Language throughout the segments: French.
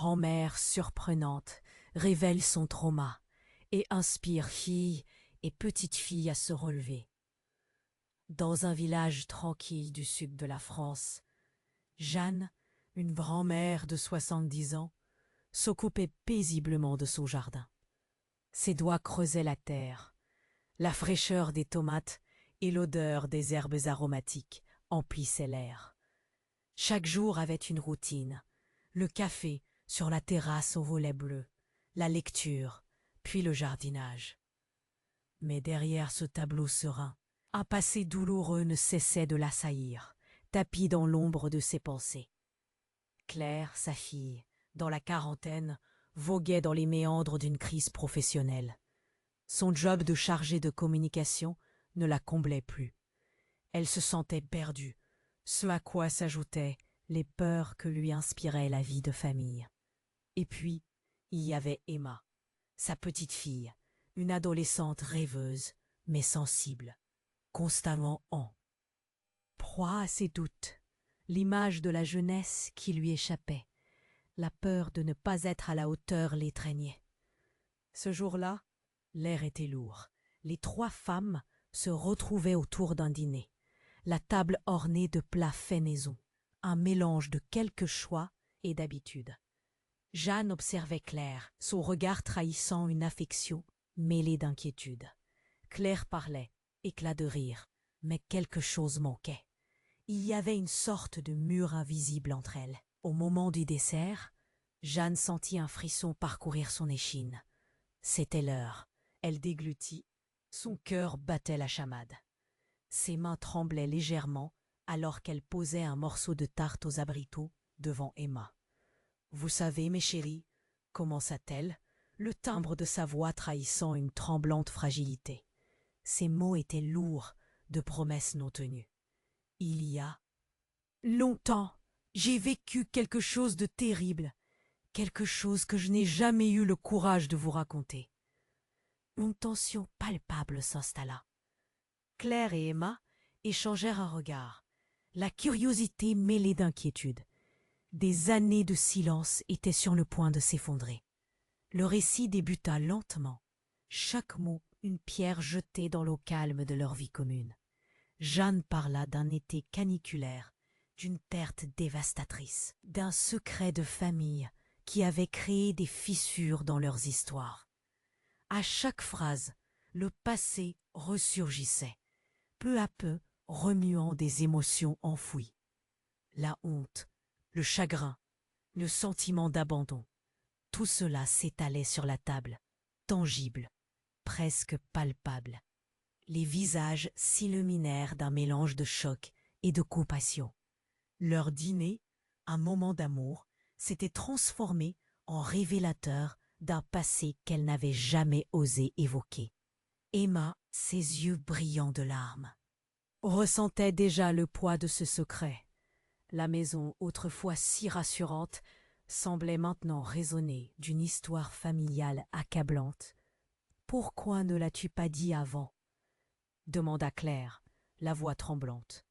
grand-mère surprenante révèle son trauma et inspire filles et petites filles à se relever. Dans un village tranquille du sud de la France, Jeanne, une grand-mère de 70 ans, s'occupait paisiblement de son jardin. Ses doigts creusaient la terre. La fraîcheur des tomates et l'odeur des herbes aromatiques emplissaient l'air. Chaque jour avait une routine. Le café sur la terrasse au volet bleu, la lecture, puis le jardinage. Mais derrière ce tableau serein, un passé douloureux ne cessait de l'assaillir, tapi dans l'ombre de ses pensées. Claire, sa fille, dans la quarantaine, voguait dans les méandres d'une crise professionnelle. Son job de chargée de communication ne la comblait plus. Elle se sentait perdue, ce à quoi s'ajoutaient les peurs que lui inspirait la vie de famille. Et puis, il y avait Emma, sa petite fille, une adolescente rêveuse, mais sensible, constamment en proie à ses doutes, l'image de la jeunesse qui lui échappait, la peur de ne pas être à la hauteur l'étreignait. Ce jour-là, l'air était lourd. Les trois femmes se retrouvaient autour d'un dîner, la table ornée de plats faits maison, un mélange de quelques choix et d'habitudes. Jeanne observait Claire, son regard trahissant une affection mêlée d'inquiétude. Claire parlait, éclat de rire, mais quelque chose manquait. Il y avait une sorte de mur invisible entre elles. Au moment du dessert, Jeanne sentit un frisson parcourir son échine. C'était l'heure. Elle déglutit. Son cœur battait la chamade. Ses mains tremblaient légèrement alors qu'elle posait un morceau de tarte aux abricots devant Emma. « Vous savez, mes chéris, » commença-t-elle, le timbre de sa voix trahissant une tremblante fragilité. Ses mots étaient lourds de promesses non tenues. « Il y a longtemps, j'ai vécu quelque chose de terrible, quelque chose que je n'ai jamais eu le courage de vous raconter. » Une tension palpable s'installa. Claire et Emma échangèrent un regard, la curiosité mêlée d'inquiétude. Des années de silence étaient sur le point de s'effondrer. Le récit débuta lentement, chaque mot une pierre jetée dans l'eau calme de leur vie commune. Jeanne parla d'un été caniculaire, d'une perte dévastatrice, d'un secret de famille qui avait créé des fissures dans leurs histoires. À chaque phrase, le passé ressurgissait, peu à peu remuant des émotions enfouies. La honte, le chagrin, le sentiment d'abandon, tout cela s'étalait sur la table, tangible, presque palpable. Les visages s'illuminèrent d'un mélange de choc et de compassion. Leur dîner, un moment d'amour, s'était transformé en révélateur d'un passé qu'elle n'avait jamais osé évoquer. Emma, ses yeux brillants de larmes, ressentait déjà le poids de ce secret. La maison, autrefois si rassurante, semblait maintenant résonner d'une histoire familiale accablante. « Pourquoi ne l'as-tu pas dit avant ?» demanda Claire, la voix tremblante.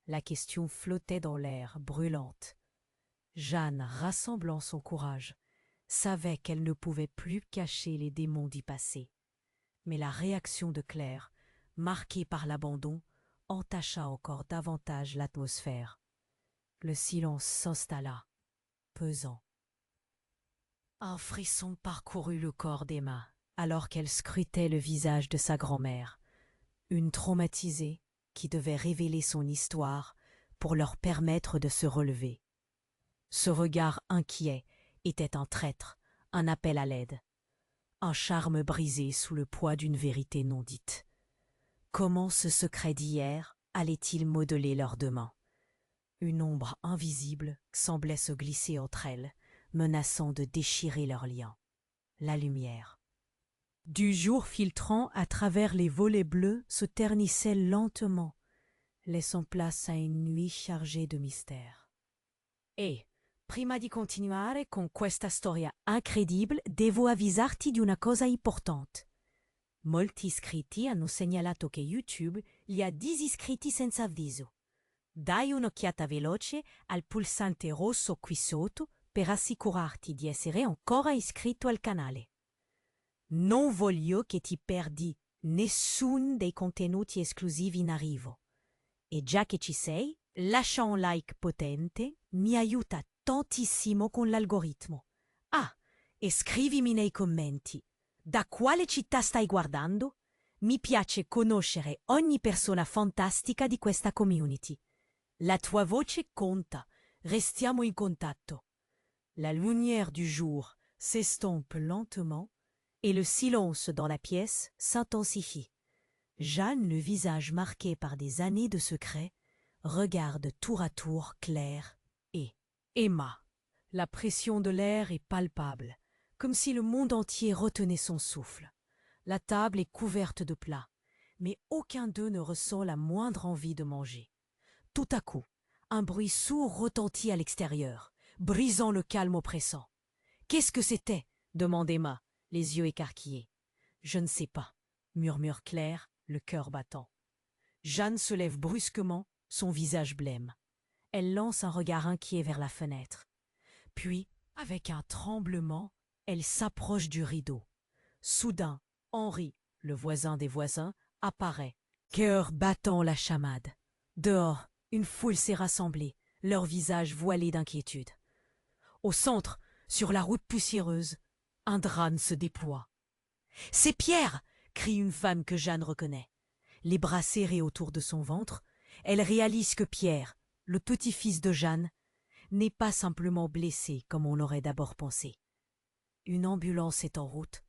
La question flottait dans l'air, brûlante. Jeanne, rassemblant son courage, savait qu'elle ne pouvait plus cacher les démons d'y passer. Mais la réaction de Claire, marquée par l'abandon, entacha encore davantage l'atmosphère. Le silence s'installa, pesant. Un frisson parcourut le corps d'Emma, alors qu'elle scrutait le visage de sa grand-mère, une traumatisée qui devait révéler son histoire pour leur permettre de se relever. Ce regard inquiet était un traître, un appel à l'aide, un charme brisé sous le poids d'une vérité non dite. Comment ce secret d'hier allait-il modeler leurs demain? Une ombre invisible semblait se glisser entre elles, menaçant de déchirer leurs liens. La lumière. Du jour filtrant à travers les volets bleus se ternissait lentement, laissant place à une nuit chargée de mystères. E, prima di continuare con questa storia incredibile, devo avvisarti di una cosa importante. Molti iscritti hanno segnalato che YouTube li ha disiscritti senza avviso. Dai un'occhiata veloce al pulsante rosso qui sotto per assicurarti di essere ancora iscritto al canale. Non voglio che ti perdi nessun dei contenuti esclusivi in arrivo. E già che ci sei, lascia un like potente, mi aiuta tantissimo con l'algoritmo. Ah, e scrivimi nei commenti, da quale città stai guardando? Mi piace conoscere ogni persona fantastica di questa community. La tua voce conta, restiamo in contatto. La lumière du jour s'estompe lentement et le silence dans la pièce s'intensifie. Jeanne, le visage marqué par des années de secret, regarde tour à tour Claire et Emma. La pression de l'air est palpable, comme si le monde entier retenait son souffle. La table est couverte de plats, mais aucun d'eux ne ressent la moindre envie de manger. Tout à coup, un bruit sourd retentit à l'extérieur, brisant le calme oppressant. « Qu'est-ce que c'était » demande Emma, les yeux écarquillés. « Je ne sais pas » murmure Claire, le cœur battant. Jeanne se lève brusquement, son visage blême. Elle lance un regard inquiet vers la fenêtre. Puis, avec un tremblement, elle s'approche du rideau. Soudain, Henri, le voisin des voisins, apparaît, cœur battant la chamade. Dehors, une foule s'est rassemblée, leurs visages voilés d'inquiétude. Au centre, sur la route poussiéreuse, un drame se déploie. « C'est Pierre !» crie une femme que Jeanne reconnaît. Les bras serrés autour de son ventre, elle réalise que Pierre, le petit-fils de Jeanne, n'est pas simplement blessé comme on l'aurait d'abord pensé. Une ambulance est en route,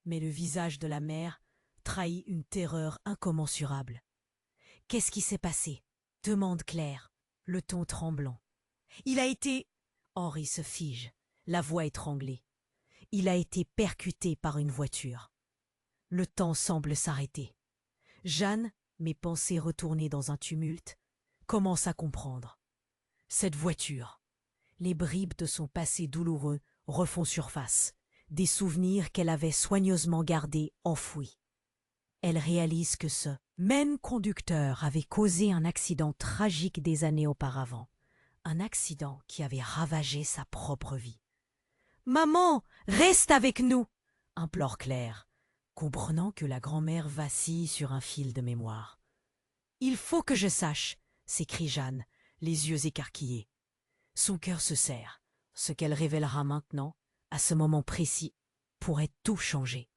mais le visage de la mère trahit une terreur incommensurable. « Qu'est-ce qui s'est passé ?» demande Claire, le ton tremblant. « Il a été... » Henri se fige, la voix étranglée. « Il a été percuté par une voiture. » Le temps semble s'arrêter. Jeanne, mes pensées retournées dans un tumulte, commence à comprendre. Cette voiture, les bribes de son passé douloureux refont surface, des souvenirs qu'elle avait soigneusement gardés enfouis. Elle réalise que ce même conducteur avait causé un accident tragique des années auparavant, un accident qui avait ravagé sa propre vie. « Maman, reste avec nous !» implore Claire, comprenant que la grand-mère vacille sur un fil de mémoire. « Il faut que je sache !» s'écrie Jeanne, les yeux écarquillés. Son cœur se serre. Ce qu'elle révélera maintenant, à ce moment précis, pourrait tout changer.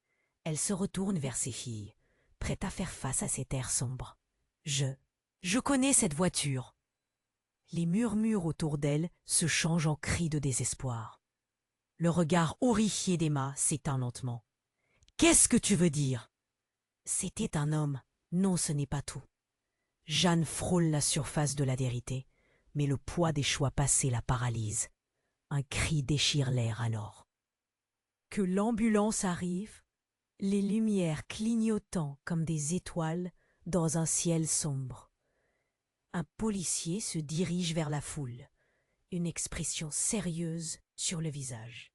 Elle se retourne vers ses filles, prête à faire face à cet air sombre. « Je connais cette voiture !» Les murmures autour d'elle se changent en cris de désespoir. Le regard horrifié d'Emma s'éteint lentement. « Qu'est-ce que tu veux dire ?» C'était un homme. Non, ce n'est pas tout. Jeanne frôle la surface de la vérité, mais le poids des choix passés la paralyse. Un cri déchire l'air alors. Que l'ambulance arrive, les lumières clignotant comme des étoiles dans un ciel sombre. Un policier se dirige vers la foule, une expression sérieuse sur le visage.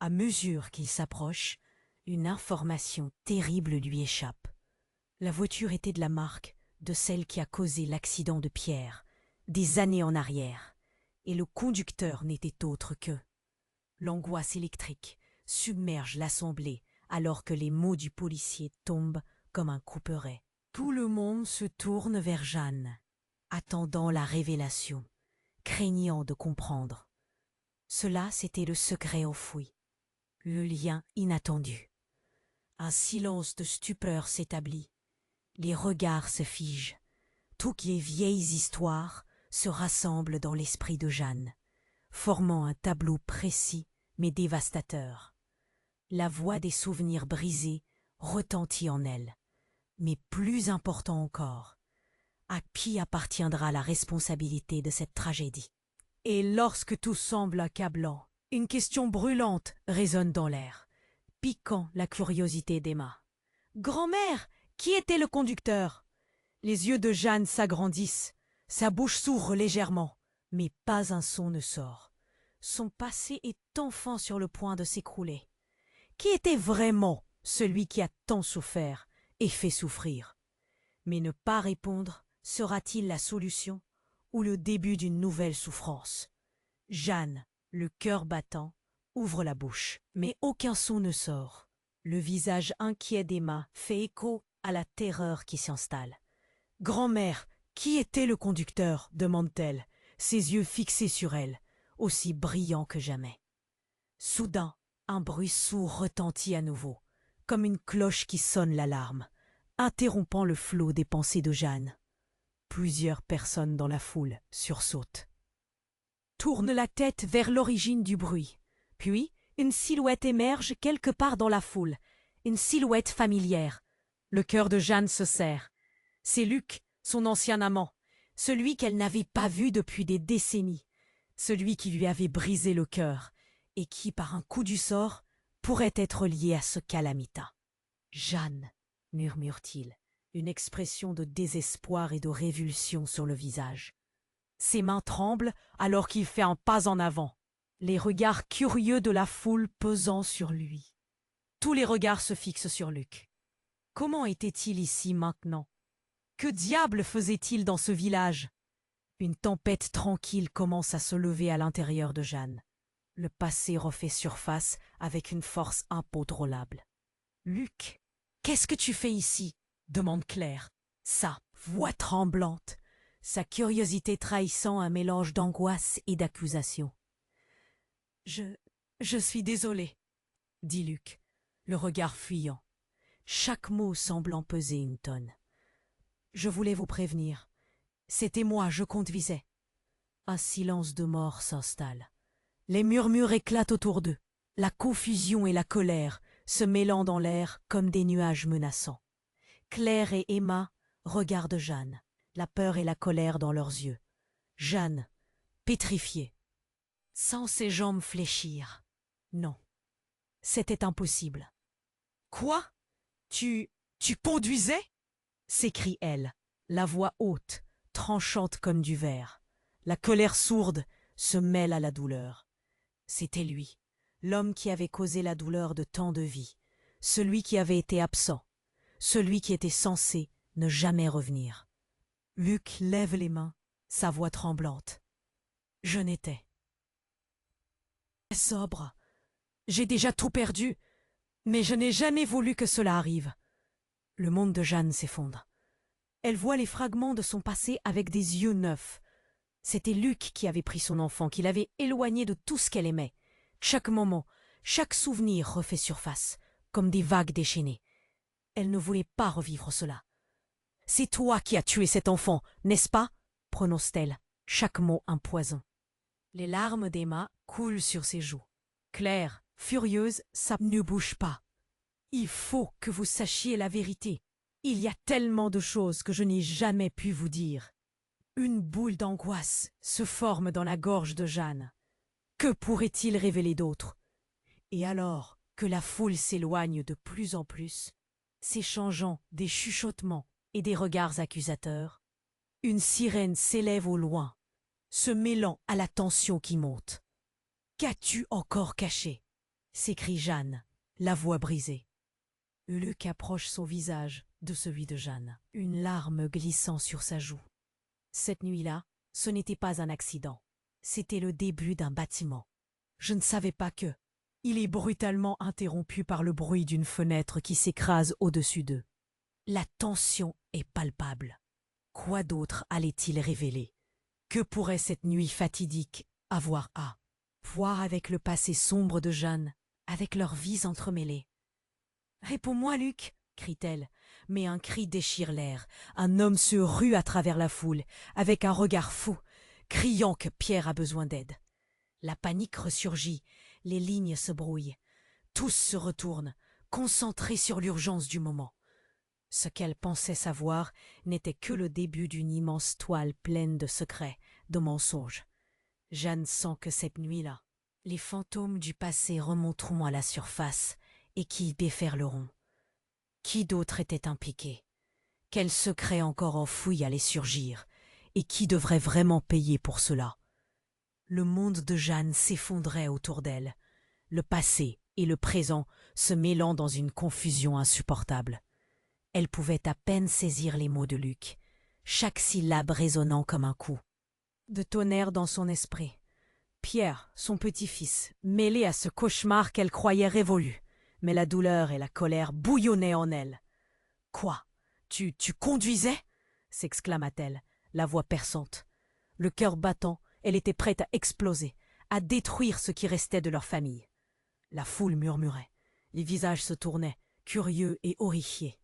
À mesure qu'il s'approche, une information terrible lui échappe. La voiture était de la marque de celle qui a causé l'accident de Pierre, des années en arrière, et le conducteur n'était autre que... L'angoisse électrique submerge l'assemblée alors que les mots du policier tombent comme un couperet. Tout le monde se tourne vers Jeanne, attendant la révélation, craignant de comprendre. Cela, c'était le secret enfoui, le lien inattendu. Un silence de stupeur s'établit. Les regards se figent. Toutes les vieilles histoires se rassemblent dans l'esprit de Jeanne, formant un tableau précis mais dévastateur. La voix des souvenirs brisés retentit en elle. Mais plus important encore, à qui appartiendra la responsabilité de cette tragédie? Et lorsque tout semble accablant, une question brûlante résonne dans l'air, piquant la curiosité d'Emma. « Grand-mère, qui était le conducteur ?» Les yeux de Jeanne s'agrandissent, sa bouche s'ouvre légèrement, mais pas un son ne sort. Son passé est enfin sur le point de s'écrouler. Qui était vraiment celui qui a tant souffert et fait souffrir? Mais ne pas répondre sera-t-il la solution ou le début d'une nouvelle souffrance? Jeanne Le cœur battant, ouvre la bouche, mais aucun son ne sort. Le visage inquiet d'Emma fait écho à la terreur qui s'installe. « Grand-mère, qui était le conducteur ?» demande-t-elle, ses yeux fixés sur elle, aussi brillants que jamais. Soudain, un bruit sourd retentit à nouveau, comme une cloche qui sonne l'alarme, interrompant le flot des pensées de Jeanne. Plusieurs personnes dans la foule sursautent. Tournent la tête vers l'origine du bruit. Puis, une silhouette émerge quelque part dans la foule, une silhouette familière. Le cœur de Jeanne se serre. C'est Luc, son ancien amant, celui qu'elle n'avait pas vu depuis des décennies, celui qui lui avait brisé le cœur, et qui, par un coup du sort, pourrait être lié à ce calamita. « Jeanne !» murmure-t-il, une expression de désespoir et de révulsion sur le visage. Ses mains tremblent alors qu'il fait un pas en avant, les regards curieux de la foule pesant sur lui. Tous les regards se fixent sur Luc. Comment était-il ici maintenant? Que diable faisait-il dans ce village? Une tempête tranquille commence à se lever à l'intérieur de Jeanne. Le passé refait surface avec une force impondérable. « Luc, qu'est-ce que tu fais ici ?» demande Claire, sa voix tremblante, sa curiosité trahissant un mélange d'angoisse et d'accusation. « Je suis désolé, » dit Luc, le regard fuyant, chaque mot semblant peser une tonne. « Je voulais vous prévenir. C'était moi, je conduisais. » Un silence de mort s'installe. Les murmures éclatent autour d'eux, la confusion et la colère se mêlant dans l'air comme des nuages menaçants. Claire et Emma regardent Jeanne, la peur et la colère dans leurs yeux. Jeanne, pétrifiée, sans ses jambes fléchir. Non, c'était impossible. « Quoi? Tu conduisais ?» s'écrie-elle, la voix haute, tranchante comme du verre. La colère sourde se mêle à la douleur. C'était lui, l'homme qui avait causé la douleur de tant de vies, celui qui avait été absent, celui qui était censé ne jamais revenir. Luc lève les mains, sa voix tremblante. « Je n'étais sobre. J'ai déjà tout perdu, mais je n'ai jamais voulu que cela arrive. » Le monde de Jeanne s'effondre. Elle voit les fragments de son passé avec des yeux neufs. C'était Luc qui avait pris son enfant, qui l'avait éloigné de tout ce qu'elle aimait. Chaque moment, chaque souvenir refait surface, comme des vagues déchaînées. Elle ne voulait pas revivre cela. « C'est toi qui as tué cet enfant, n'est-ce pas ?» prononce-t-elle, chaque mot un poison. Les larmes d'Emma coulent sur ses joues. Claire, furieuse, ne bouge pas. « Il faut que vous sachiez la vérité. Il y a tellement de choses que je n'ai jamais pu vous dire. » Une boule d'angoisse se forme dans la gorge de Jeanne. Que pourrait-il révéler d'autre? Et alors que la foule s'éloigne de plus en plus, s'échangeant des chuchotements et des regards accusateurs, une sirène s'élève au loin, se mêlant à la tension qui monte. « Qu'as-tu encore caché ?» s'écrie Jeanne, la voix brisée. Luc approche son visage de celui de Jeanne, une larme glissant sur sa joue. Cette nuit-là, ce n'était pas un accident, c'était le début d'un bâtiment. Je ne savais pas que... Il est brutalement interrompu par le bruit d'une fenêtre qui s'écrase au-dessus d'eux. La tension est palpable. Quoi d'autre allait-il révéler? Que pourrait cette nuit fatidique avoir à voir avec le passé sombre de Jeanne, avec leurs vies entremêlées? « Réponds-moi, Luc !» crie-t-elle, mais un cri déchire l'air. Un homme se rue à travers la foule, avec un regard fou, criant que Pierre a besoin d'aide. La panique ressurgit, les lignes se brouillent. Tous se retournent, concentrés sur l'urgence du moment. Ce qu'elle pensait savoir n'était que le début d'une immense toile pleine de secrets, de mensonges. Jeanne sent que cette nuit-là, les fantômes du passé remonteront à la surface et qu'ils déferleront. Qui d'autre était impliqué? Quel secret encore enfoui allait surgir? Et qui devrait vraiment payer pour cela? Le monde de Jeanne s'effondrait autour d'elle, le passé et le présent se mêlant dans une confusion insupportable. Elle pouvait à peine saisir les mots de Luc, chaque syllabe résonnant comme un coup de tonnerre dans son esprit. Pierre, son petit-fils, mêlé à ce cauchemar qu'elle croyait révolu. Mais la douleur et la colère bouillonnaient en elle. « Quoi? Tu conduisais » s'exclama-t-elle, la voix perçante. Le cœur battant, elle était prête à exploser, à détruire ce qui restait de leur famille. La foule murmurait. Les visages se tournaient, curieux et horrifiés.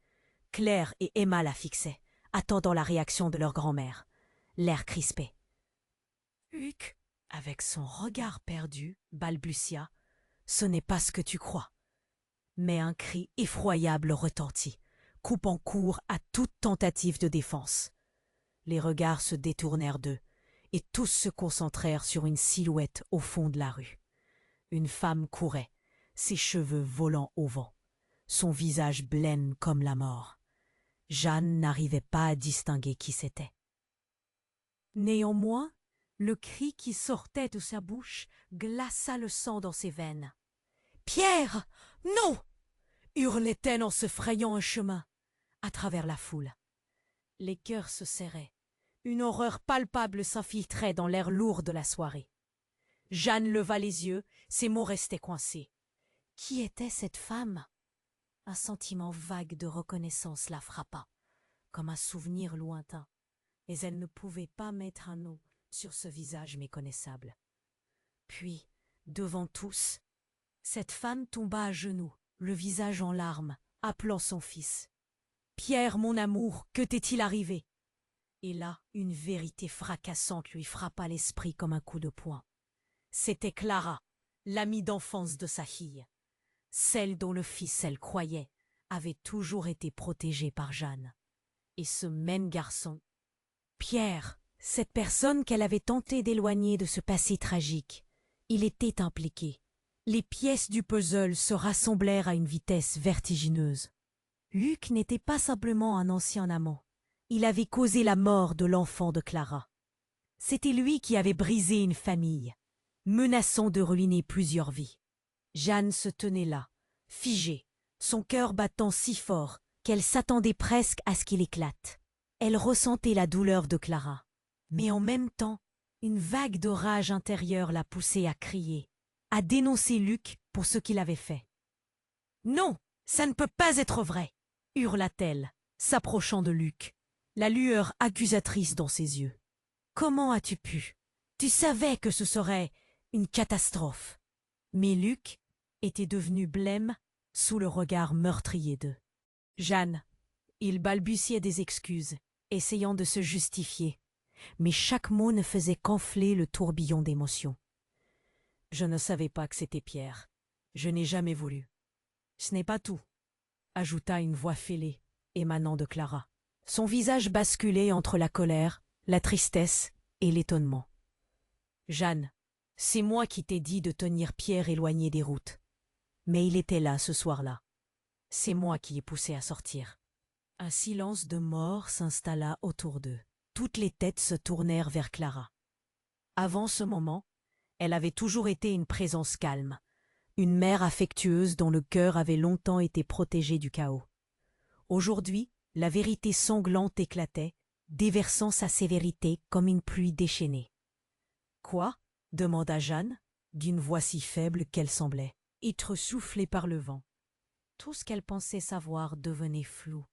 Claire et Emma la fixaient, attendant la réaction de leur grand-mère, l'air crispé. « Hugues, avec son regard perdu, balbutia. « Ce n'est pas ce que tu crois. » Mais un cri effroyable retentit, coupant court à toute tentative de défense. Les regards se détournèrent d'eux, et tous se concentrèrent sur une silhouette au fond de la rue. Une femme courait, ses cheveux volant au vent, son visage blême comme la mort. Jeanne n'arrivait pas à distinguer qui c'était. Néanmoins, le cri qui sortait de sa bouche glaça le sang dans ses veines. « Pierre, non !» hurlait-elle en se frayant un chemin à travers la foule. Les cœurs se serraient. Une horreur palpable s'infiltrait dans l'air lourd de la soirée. Jeanne leva les yeux, ses mots restaient coincés. Qui était cette femme? Un sentiment vague de reconnaissance la frappa, comme un souvenir lointain, mais elle ne pouvait pas mettre un nom sur ce visage méconnaissable. Puis, devant tous, cette femme tomba à genoux, le visage en larmes, appelant son fils. « Pierre, mon amour, que t'est-il arrivé ?» Et là, une vérité fracassante lui frappa l'esprit comme un coup de poing. C'était Clara, l'amie d'enfance de sa fille. Celle dont le fils, elle croyait, avait toujours été protégé par Jeanne. Et ce même garçon, Pierre, cette personne qu'elle avait tenté d'éloigner de ce passé tragique, il était impliqué. Les pièces du puzzle se rassemblèrent à une vitesse vertigineuse. Luc n'était pas simplement un ancien amant. Il avait causé la mort de l'enfant de Clara. C'était lui qui avait brisé une famille, menaçant de ruiner plusieurs vies. Jeanne se tenait là, figée, son cœur battant si fort qu'elle s'attendait presque à ce qu'il éclate. Elle ressentait la douleur de Clara, mais en même temps, une vague de rage intérieure la poussait à crier, à dénoncer Luc pour ce qu'il avait fait. « Non, ça ne peut pas être vrai !» hurla-t-elle, s'approchant de Luc, la lueur accusatrice dans ses yeux. « Comment as-tu pu? Tu savais que ce serait une catastrophe. » Mais Luc était devenu blême sous le regard meurtrier d'eux. « Jeanne !» Il balbutiait des excuses, essayant de se justifier, mais chaque mot ne faisait qu'enfler le tourbillon d'émotions. « Je ne savais pas que c'était Pierre. Je n'ai jamais voulu. »« Ce n'est pas tout, » ajouta une voix fêlée, émanant de Clara. Son visage basculait entre la colère, la tristesse et l'étonnement. « Jeanne, c'est moi qui t'ai dit de tenir Pierre éloigné des routes. Mais il était là ce soir-là. C'est moi qui ai poussé à sortir. » Un silence de mort s'installa autour d'eux. Toutes les têtes se tournèrent vers Clara. Avant ce moment, elle avait toujours été une présence calme, une mère affectueuse dont le cœur avait longtemps été protégé du chaos. Aujourd'hui, la vérité sanglante éclatait, déversant sa sévérité comme une pluie déchaînée. « Quoi ?» demanda Jeanne, d'une voix si faible qu'elle semblait être soufflée par le vent. Tout ce qu'elle pensait savoir devenait flou.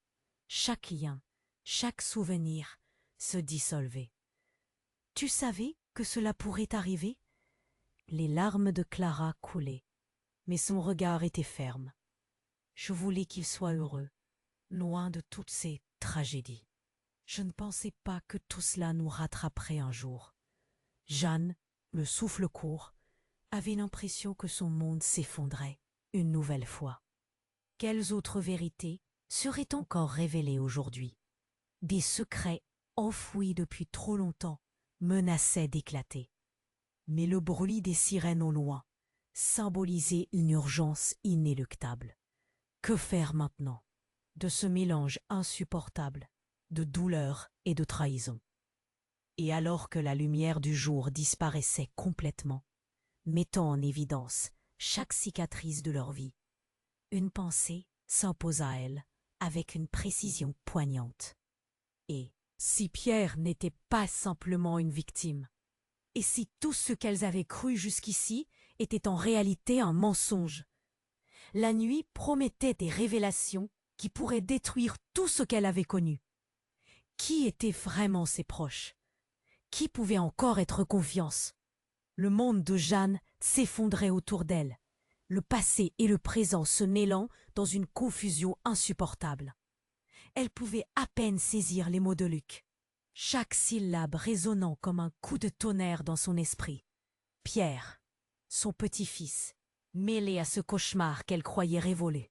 Chaque lien, chaque souvenir se dissolvait. « Tu savais que cela pourrait arriver ?» Les larmes de Clara coulaient, mais son regard était ferme. « Je voulais qu'il soit heureux, loin de toutes ces tragédies. Je ne pensais pas que tout cela nous rattraperait un jour. » Jeanne, le souffle court, avait l'impression que son monde s'effondrait une nouvelle fois. Quelles autres vérités seraient encore révélées aujourd'hui? Des secrets enfouis depuis trop longtemps menaçaient d'éclater. Mais le bruit des sirènes au loin symbolisait une urgence inéluctable. Que faire maintenant de ce mélange insupportable de douleur et de trahison? Et alors que la lumière du jour disparaissait complètement, mettant en évidence chaque cicatrice de leur vie, une pensée s'imposa à elle avec une précision poignante. Et si Pierre n'était pas simplement une victime, Et si tout ce qu'elles avaient cru jusqu'ici était en réalité un mensonge? La nuit promettait des révélations qui pourraient détruire tout ce qu'elle avait connu. Qui étaient vraiment ses proches? Qui pouvait encore être confiance? Le monde de Jeanne s'effondrait autour d'elle, le passé et le présent se mêlant dans une confusion insupportable. Elle pouvait à peine saisir les mots de Luc, chaque syllabe résonnant comme un coup de tonnerre dans son esprit. Pierre, son petit-fils, mêlé à ce cauchemar qu'elle croyait révolu.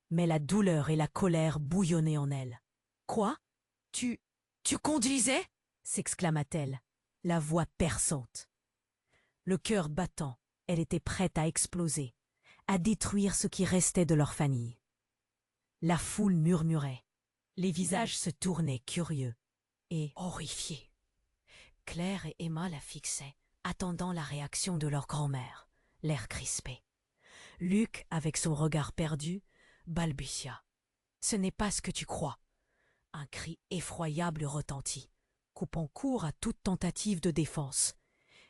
Mais la douleur et la colère bouillonnaient en elle. « Quoi? Tu conduisais » s'exclama-t-elle, la voix perçante. Le cœur battant, elle était prête à exploser, à détruire ce qui restait de leur famille. La foule murmurait. Les visages se tournaient curieux et horrifiés. Claire et Emma la fixaient, attendant la réaction de leur grand-mère, l'air crispé. Luc, avec son regard perdu, balbutia. « Ce n'est pas ce que tu crois. » Un cri effroyable retentit, coupant court à toute tentative de défense.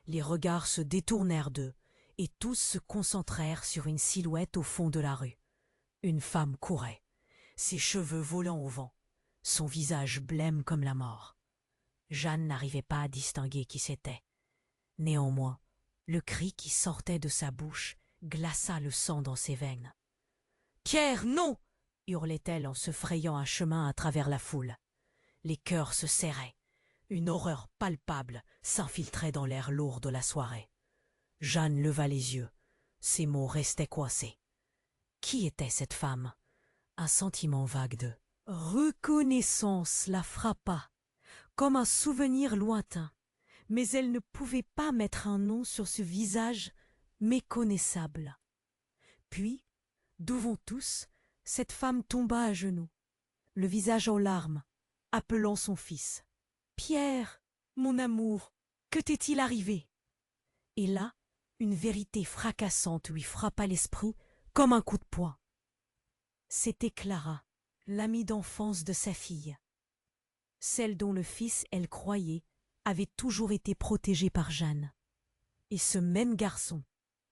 Les regards se détournèrent d'eux, et tous se concentrèrent sur une silhouette au fond de la rue. Une femme courait, ses cheveux volant au vent, son visage blême comme la mort. Jeanne n'arrivait pas à distinguer qui c'était. Néanmoins, le cri qui sortait de sa bouche glaça le sang dans ses veines. « Pierre, non !» hurlait-elle en se frayant un chemin à travers la foule. Les cœurs se serraient. Une horreur palpable s'infiltrait dans l'air lourd de la soirée. Jeanne leva les yeux. Ses mots restaient coincés. Qui était cette femme? Un sentiment vague de reconnaissance la frappa, comme un souvenir lointain. Mais elle ne pouvait pas mettre un nom sur ce visage méconnaissable. Puis, devant tous, cette femme tomba à genoux, le visage en larmes, appelant son fils. « Pierre, mon amour, que t'est-il arrivé ?» Et là, une vérité fracassante lui frappa l'esprit comme un coup de poing. C'était Clara, l'amie d'enfance de sa fille. Celle dont le fils, elle croyait, avait toujours été protégé par Jeanne. Et ce même garçon,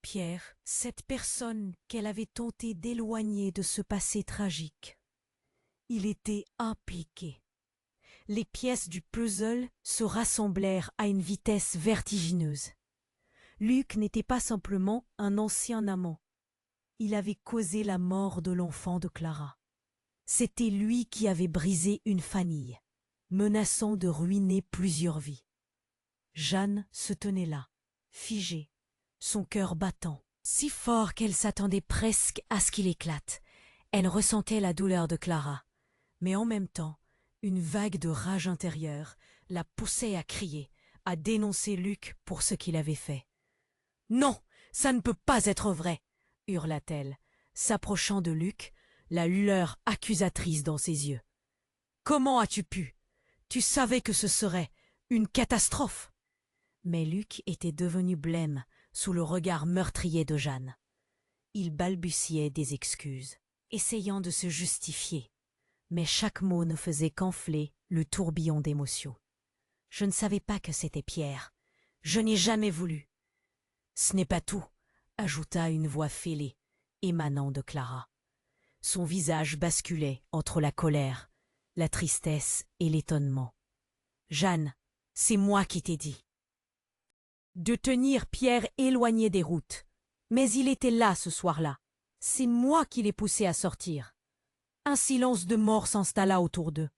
Pierre, cette personne qu'elle avait tenté d'éloigner de ce passé tragique. Il était impliqué. Les pièces du puzzle se rassemblèrent à une vitesse vertigineuse. Luc n'était pas simplement un ancien amant. Il avait causé la mort de l'enfant de Clara. C'était lui qui avait brisé une famille, menaçant de ruiner plusieurs vies. Jeanne se tenait là, figée, son cœur battant, si fort qu'elle s'attendait presque à ce qu'il éclate. Elle ressentait la douleur de Clara, mais en même temps, une vague de rage intérieure la poussait à crier, à dénoncer Luc pour ce qu'il avait fait. « Non, ça ne peut pas être vrai !» hurla-t-elle, s'approchant de Luc, la lueur accusatrice dans ses yeux. « Comment as-tu pu? Tu savais que ce serait une catastrophe !» Mais Luc était devenu blême sous le regard meurtrier de Jeanne. Il balbutiait des excuses, essayant de se justifier, mais chaque mot ne faisait qu'enfler le tourbillon d'émotions. « Je ne savais pas que c'était Pierre. Je n'ai jamais voulu. »« Ce n'est pas tout, » ajouta une voix fêlée, émanant de Clara. Son visage basculait entre la colère, la tristesse et l'étonnement. « Jeanne, c'est moi qui t'ai dit. » De tenir Pierre éloigné des routes. Mais il était là ce soir-là. C'est moi qui l'ai poussé à sortir. Un silence de mort s'installa autour d'eux.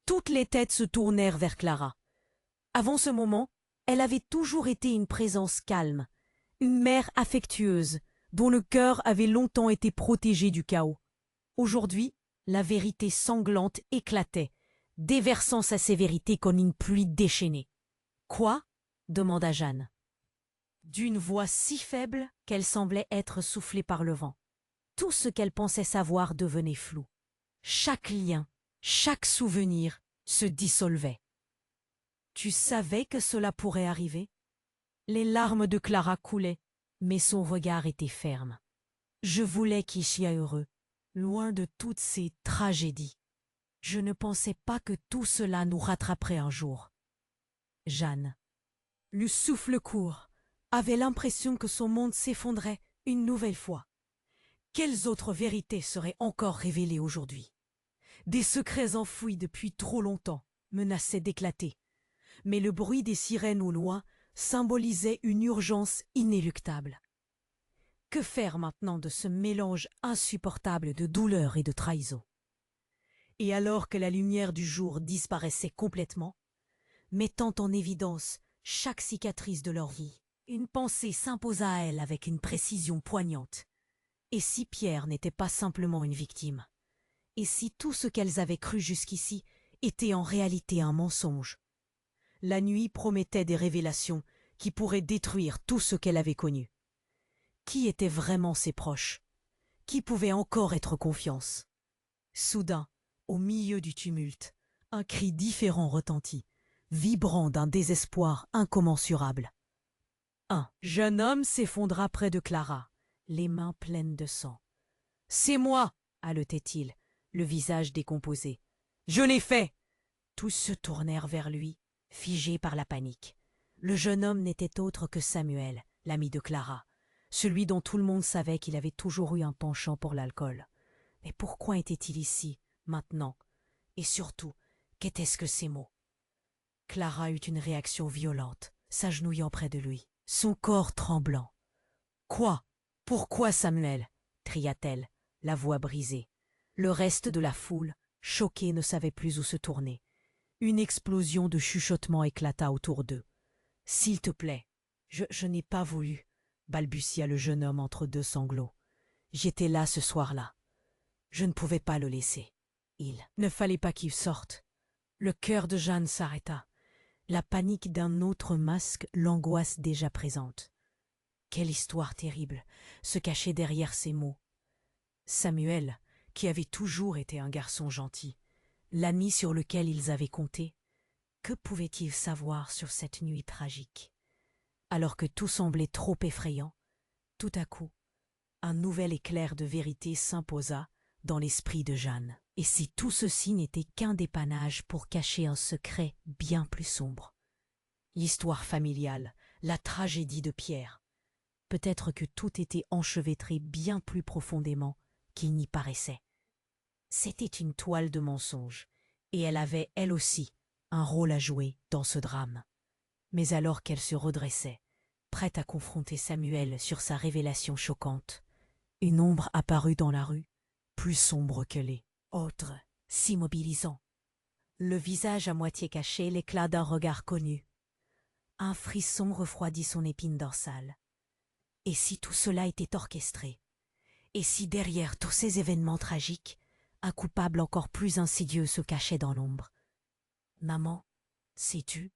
Toutes les têtes se tournèrent vers Clara. Avant ce moment, elle avait toujours été une présence calme, une mère affectueuse, dont le cœur avait longtemps été protégé du chaos. Aujourd'hui, la vérité sanglante éclatait, déversant sa sévérité comme une pluie déchaînée. « Quoi ?» demanda Jeanne, d'une voix si faible qu'elle semblait être soufflée par le vent. Tout ce qu'elle pensait savoir devenait flou. Chaque lien, chaque souvenir se dissolvait. « Tu savais que cela pourrait arriver ?» Les larmes de Clara coulaient, mais son regard était ferme. « Je voulais qu'il soit heureux, loin de toutes ces tragédies. Je ne pensais pas que tout cela nous rattraperait un jour. » Jeanne, le souffle court, avait l'impression que son monde s'effondrait une nouvelle fois. Quelles autres vérités seraient encore révélées aujourd'hui? Des secrets enfouis depuis trop longtemps menaçaient d'éclater, mais le bruit des sirènes au loin symbolisait une urgence inéluctable. Que faire maintenant de ce mélange insupportable de douleur et de trahison? Et alors que la lumière du jour disparaissait complètement, mettant en évidence chaque cicatrice de leur vie, une pensée s'imposa à elle avec une précision poignante. Et si Pierre n'était pas simplement une victime? Et si tout ce qu'elles avaient cru jusqu'ici était en réalité un mensonge? La nuit promettait des révélations qui pourraient détruire tout ce qu'elle avait connu. Qui étaient vraiment ses proches? Qui pouvait encore être confiance? Soudain, au milieu du tumulte, un cri différent retentit, vibrant d'un désespoir incommensurable. Un jeune homme s'effondra près de Clara, les mains pleines de sang. « C'est moi !» haletait-il, le visage décomposé. « Je l'ai fait !» Tous se tournèrent vers lui, figés par la panique. Le jeune homme n'était autre que Samuel, l'ami de Clara, celui dont tout le monde savait qu'il avait toujours eu un penchant pour l'alcool. Mais pourquoi était-il ici, maintenant? Et surtout, qu'était-ce que ces mots? Clara eut une réaction violente, s'agenouillant près de lui, son corps tremblant. « Quoi? Pourquoi, Samuel ?» cria-t-elle, la voix brisée. Le reste de la foule, choqué, ne savait plus où se tourner. Une explosion de chuchotements éclata autour d'eux. « S'il te plaît, je n'ai pas voulu, » balbutia le jeune homme entre deux sanglots. « J'étais là ce soir-là. Je ne pouvais pas le laisser. Il ne fallait pas qu'il sorte. » Le cœur de Jeanne s'arrêta. La panique d'un autre masque, l'angoisse déjà présente. Quelle histoire terrible se cachait derrière ces mots. Samuel, qui avait toujours été un garçon gentil, l'ami sur lequel ils avaient compté, que pouvait-il savoir sur cette nuit tragique? Alors que tout semblait trop effrayant, tout à coup, un nouvel éclair de vérité s'imposa dans l'esprit de Jeanne. Et si tout ceci n'était qu'un dépannage pour cacher un secret bien plus sombre? L'histoire familiale, la tragédie de Pierre. Peut-être que tout était enchevêtré bien plus profondément qu'il n'y paraissait. C'était une toile de mensonges, et elle avait, elle aussi, un rôle à jouer dans ce drame. Mais alors qu'elle se redressait, prête à confronter Samuel sur sa révélation choquante, une ombre apparut dans la rue, plus sombre que les autres, s'immobilisant. Le visage à moitié caché, l'éclat d'un regard connu. Un frisson refroidit son épine dorsale. Et si tout cela était orchestré? Et si derrière tous ces événements tragiques, un coupable encore plus insidieux se cachait dans l'ombre? « Maman, sais-tu »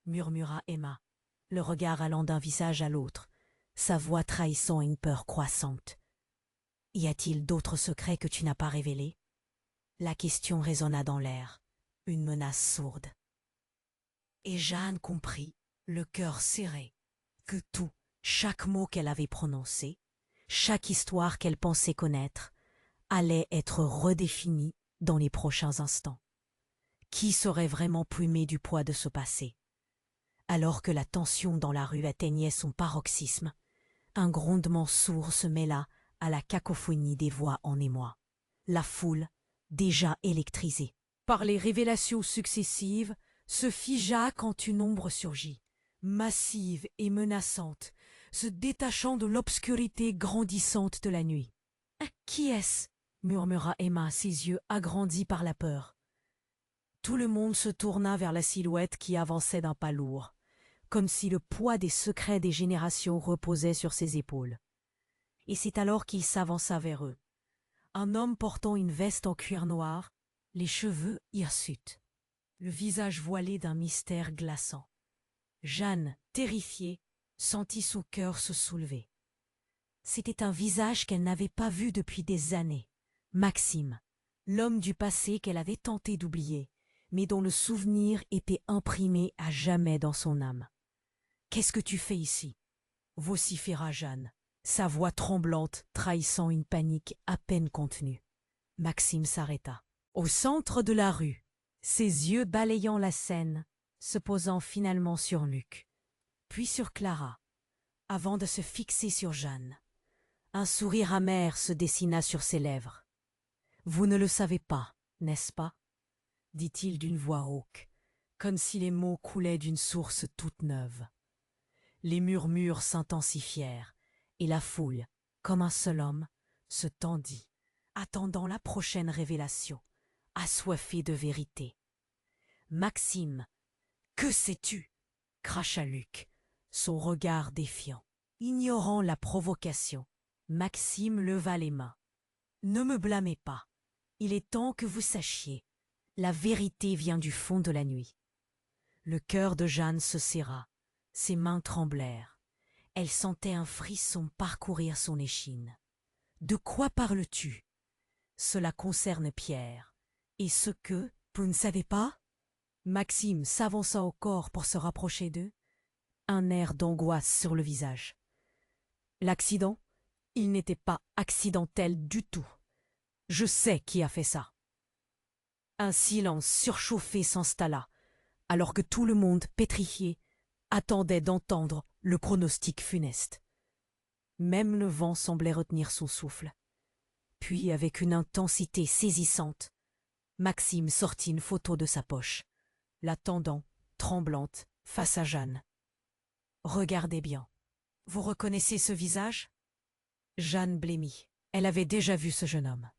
murmura Emma, le regard allant d'un visage à l'autre, sa voix trahissant une peur croissante. « Y a-t-il d'autres secrets que tu n'as pas révélés ?» La question résonna dans l'air, une menace sourde. Et Jeanne comprit, le cœur serré, que tout, chaque mot qu'elle avait prononcé, chaque histoire qu'elle pensait connaître, allait être redéfini dans les prochains instants. Qui serait vraiment plumé du poids de ce passé? Alors que la tension dans la rue atteignait son paroxysme, un grondement sourd se mêla à la cacophonie des voix en émoi. La foule, déjà électrisée par les révélations successives, se figea quand une ombre surgit, massive et menaçante, se détachant de l'obscurité grandissante de la nuit. « Qui est-ce » murmura Emma, ses yeux agrandis par la peur. Tout le monde se tourna vers la silhouette qui avançait d'un pas lourd, comme si le poids des secrets des générations reposait sur ses épaules. Et c'est alors qu'il s'avança vers eux. Un homme portant une veste en cuir noir, les cheveux hirsutes, le visage voilé d'un mystère glaçant. Jeanne, terrifiée, sentit son cœur se soulever. C'était un visage qu'elle n'avait pas vu depuis des années. Maxime, l'homme du passé qu'elle avait tenté d'oublier, mais dont le souvenir était imprimé à jamais dans son âme. « Qu'est-ce que tu fais ici ?» vociféra Jeanne, sa voix tremblante trahissant une panique à peine contenue. Maxime s'arrêta. Au centre de la rue, ses yeux balayant la scène, se posant finalement sur Luc. puis sur Clara, avant de se fixer sur Jeanne. Un sourire amer se dessina sur ses lèvres. « Vous ne le savez pas, n'est-ce pas ?» dit-il d'une voix rauque, comme si les mots coulaient d'une source toute neuve. Les murmures s'intensifièrent, et la foule, comme un seul homme, se tendit, attendant la prochaine révélation, assoiffée de vérité. « Maxime, que sais-tu » cracha Luc, son regard défiant. Ignorant la provocation, Maxime leva les mains. « Ne me blâmez pas, il est temps que vous sachiez. La vérité vient du fond de la nuit. » Le cœur de Jeanne se serra, ses mains tremblèrent. Elle sentait un frisson parcourir son échine. « De quoi parles-tu » ? Cela concerne Pierre. Et ce que, vous ne savez pas ? Maxime s'avança au corps pour se rapprocher d'eux, un air d'angoisse sur le visage. L'accident, il n'était pas accidentel du tout. Je sais qui a fait ça. Un silence surchauffé s'installa, alors que tout le monde, pétrifié, attendait d'entendre le pronostic funeste. Même le vent semblait retenir son souffle. Puis, avec une intensité saisissante, Maxime sortit une photo de sa poche, la tendant, tremblante, face à Jeanne. « Regardez bien. Vous reconnaissez ce visage ?» Jeanne blêmit. Elle avait déjà vu ce jeune homme.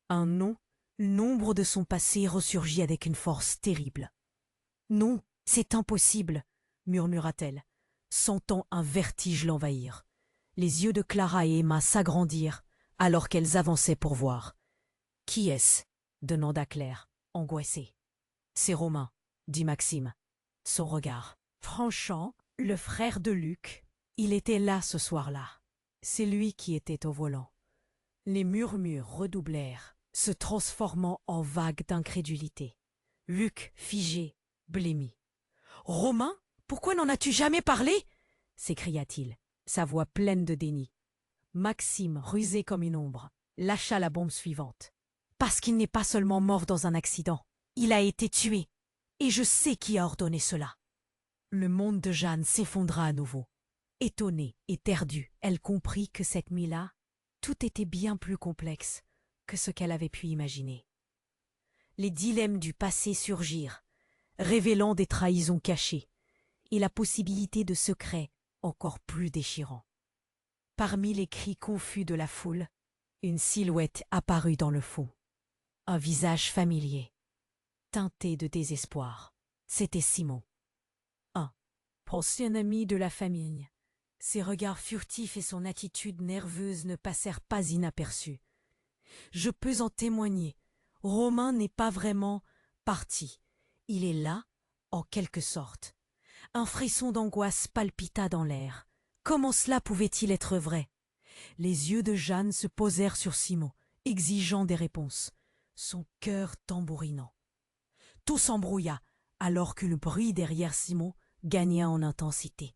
Un nom, l'ombre de son passé ressurgit avec une force terrible. « Non, c'est impossible !» murmura-t-elle, sentant un vertige l'envahir. Les yeux de Clara et Emma s'agrandirent alors qu'elles avançaient pour voir. « Qui est-ce » demanda Claire, angoissée. « C'est Romain » dit Maxime, son regard tranchant. Le frère de Luc, il était là ce soir-là. C'est lui qui était au volant. Les murmures redoublèrent, se transformant en vagues d'incrédulité. Luc, figé, blêmit. « Romain, pourquoi n'en as-tu jamais parlé ?» s'écria-t-il, sa voix pleine de déni. Maxime, rusé comme une ombre, lâcha la bombe suivante. « Parce qu'il n'est pas seulement mort dans un accident, il a été tué, et je sais qui a ordonné cela. » Le monde de Jeanne s'effondra à nouveau. Étonnée, éperdue, elle comprit que cette nuit-là, tout était bien plus complexe que ce qu'elle avait pu imaginer. Les dilemmes du passé surgirent, révélant des trahisons cachées et la possibilité de secrets encore plus déchirants. Parmi les cris confus de la foule, une silhouette apparut dans le fond. Un visage familier, teinté de désespoir. C'était Simon. Ancien ami de la famille. Ses regards furtifs et son attitude nerveuse ne passèrent pas inaperçus. Je peux en témoigner. Romain n'est pas vraiment parti. Il est là, en quelque sorte. Un frisson d'angoisse palpita dans l'air. Comment cela pouvait-il être vrai? Les yeux de Jeanne se posèrent sur Simon, exigeant des réponses, son cœur tambourinant. Tout s'embrouilla, alors que le bruit derrière Simon gagna en intensité.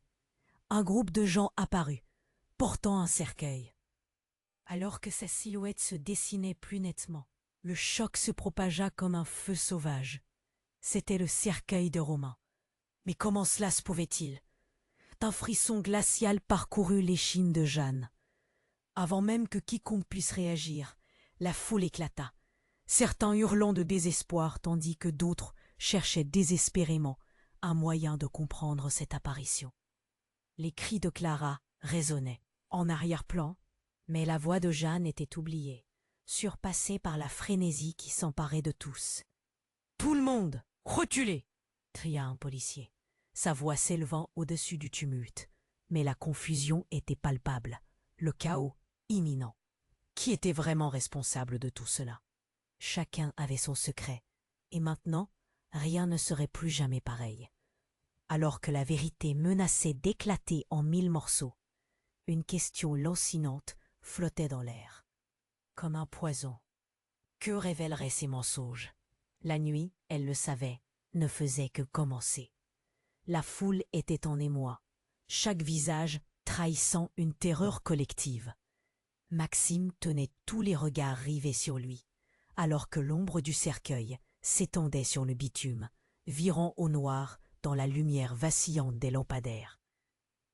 Un groupe de gens apparut, portant un cercueil. Alors que sa silhouette se dessinait plus nettement, le choc se propagea comme un feu sauvage. C'était le cercueil de Romain. Mais comment cela se pouvait-il? Un frisson glacial parcourut l'échine de Jeanne. Avant même que quiconque puisse réagir, la foule éclata, certains hurlant de désespoir tandis que d'autres cherchaient désespérément un moyen de comprendre cette apparition. Les cris de Clara résonnaient en arrière-plan, mais la voix de Jeanne était oubliée, surpassée par la frénésie qui s'emparait de tous. « Tout le monde, reculez !» cria un policier, sa voix s'élevant au-dessus du tumulte. Mais la confusion était palpable, le chaos imminent. Qui était vraiment responsable de tout cela? Chacun avait son secret, et maintenant, rien ne serait plus jamais pareil. Alors que la vérité menaçait d'éclater en 1000 morceaux, une question lancinante flottait dans l'air, comme un poison. Que révéleraient ces mensonges? La nuit, elle le savait, ne faisait que commencer. La foule était en émoi, chaque visage trahissant une terreur collective. Maxime tenait tous les regards rivés sur lui, alors que l'ombre du cercueil s'étendait sur le bitume, virant au noir dans la lumière vacillante des lampadaires.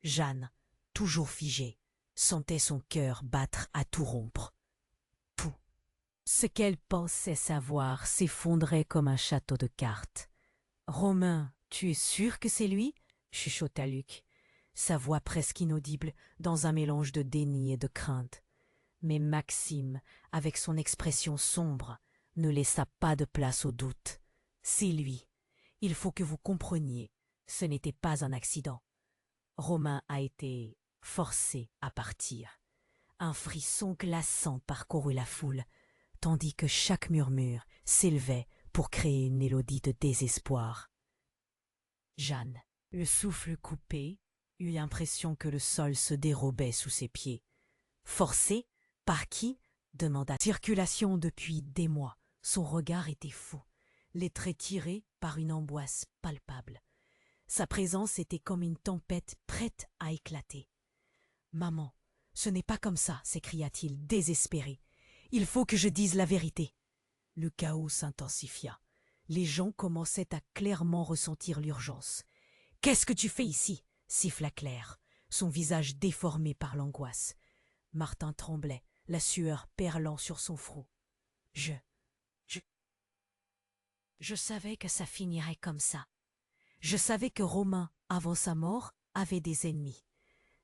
Jeanne, toujours figée, sentait son cœur battre à tout rompre. Tout ce qu'elle pensait savoir s'effondrait comme un château de cartes. « Romain, tu es sûr que c'est lui ?» chuchota Luc, sa voix presque inaudible dans un mélange de déni et de crainte. Mais Maxime, avec son expression sombre, ne laissa pas de place au doute. « C'est lui. Il faut que vous compreniez. Ce n'était pas un accident. » Romain a été forcé à partir. Un frisson glaçant parcourut la foule, tandis que chaque murmure s'élevait pour créer une mélodie de désespoir. Jeanne, le souffle coupé, eut l'impression que le sol se dérobait sous ses pieds. « Forcé ? Par qui ?» demanda. Circulation depuis des mois. Son regard était fou, les traits tirés par une angoisse palpable. Sa présence était comme une tempête prête à éclater. « Maman, ce n'est pas comme ça, s'écria-t-il, désespéré. Il faut que je dise la vérité. » Le chaos s'intensifia. Les gens commençaient à clairement ressentir l'urgence. « Qu'est-ce que tu fais ici ?» siffla Claire, son visage déformé par l'angoisse. Martin tremblait, la sueur perlant sur son front. Je savais que ça finirait comme ça. Je savais que Romain, avant sa mort, avait des ennemis. »«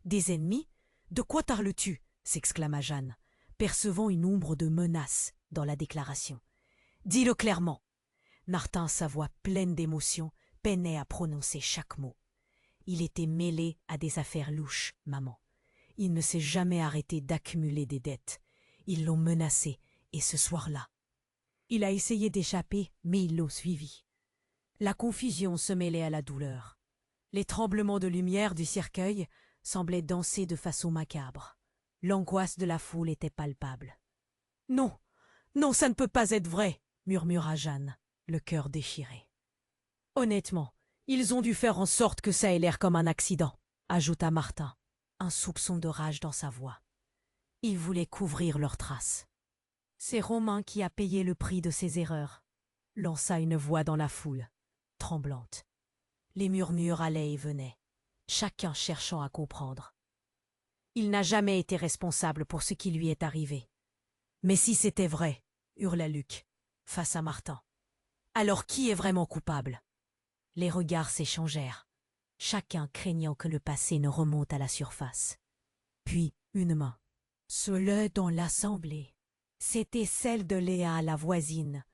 Des ennemis ? De quoi parles-tu » s'exclama Jeanne, percevant une ombre de menace dans la déclaration. « Dis-le clairement. » Martin, sa voix pleine d'émotion, peinait à prononcer chaque mot. « Il était mêlé à des affaires louches, maman. Il ne s'est jamais arrêté d'accumuler des dettes. Ils l'ont menacé, et ce soir-là. Il a essayé d'échapper, mais ils l'ont suivi. » La confusion se mêlait à la douleur. Les tremblements de lumière du cercueil semblaient danser de façon macabre. L'angoisse de la foule était palpable. « Non, non, ça ne peut pas être vrai !» murmura Jeanne, le cœur déchiré. « Honnêtement, ils ont dû faire en sorte que ça ait l'air comme un accident », ajouta Martin, un soupçon de rage dans sa voix. Ils voulaient couvrir leurs traces. « C'est Romain qui a payé le prix de ses erreurs », lança une voix dans la foule, tremblante. Les murmures allaient et venaient, chacun cherchant à comprendre. « Il n'a jamais été responsable pour ce qui lui est arrivé. »« Mais si c'était vrai, » hurla Luc, face à Martin. « Alors qui est vraiment coupable ?» Les regards s'échangèrent, chacun craignant que le passé ne remonte à la surface. Puis une main, seule dans l'assemblée. C'était celle de Léa, la voisine,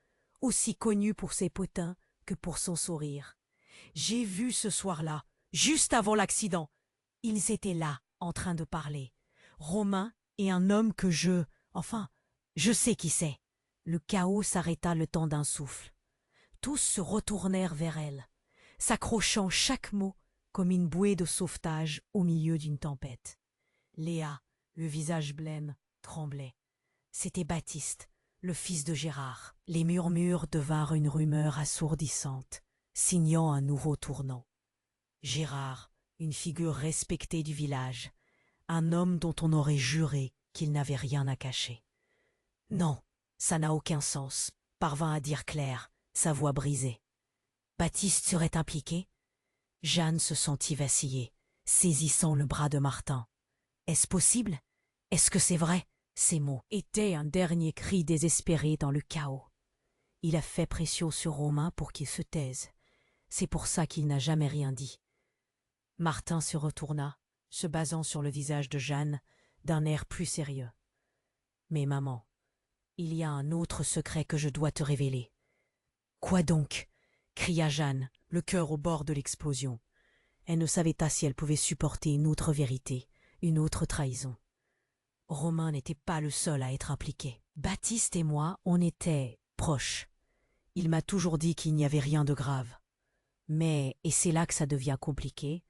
aussi connue pour ses potins que pour son sourire. « J'ai vu ce soir-là, juste avant l'accident. Ils étaient là, en train de parler. Romain et un homme que je sais qui c'est. » Le chaos s'arrêta le temps d'un souffle. Tous se retournèrent vers elle, s'accrochant chaque mot comme une bouée de sauvetage au milieu d'une tempête. Léa, le visage blême, tremblait. C'était Baptiste, le fils de Gérard. Les murmures devinrent une rumeur assourdissante, signant un nouveau tournant. Gérard, une figure respectée du village, un homme dont on aurait juré qu'il n'avait rien à cacher. « Non, ça n'a aucun sens », parvint à dire Claire, sa voix brisée. Baptiste serait impliqué ? Jeanne se sentit vaciller, saisissant le bras de Martin. « Est-ce possible ? Est-ce que c'est vrai ?» Ces mots étaient un dernier cri désespéré dans le chaos. Il a fait pression sur Romain pour qu'il se taise. C'est pour ça qu'il n'a jamais rien dit. Martin se retourna, se basant sur le visage de Jeanne, d'un air plus sérieux. « Mais maman, il y a un autre secret que je dois te révéler. »« Quoi donc ?» cria Jeanne, le cœur au bord de l'explosion. Elle ne savait pas si elle pouvait supporter une autre vérité, une autre trahison. Romain n'était pas le seul à être impliqué. Baptiste et moi, on était proches. Il m'a toujours dit qu'il n'y avait rien de grave. Mais, et c'est là que ça devient compliqué,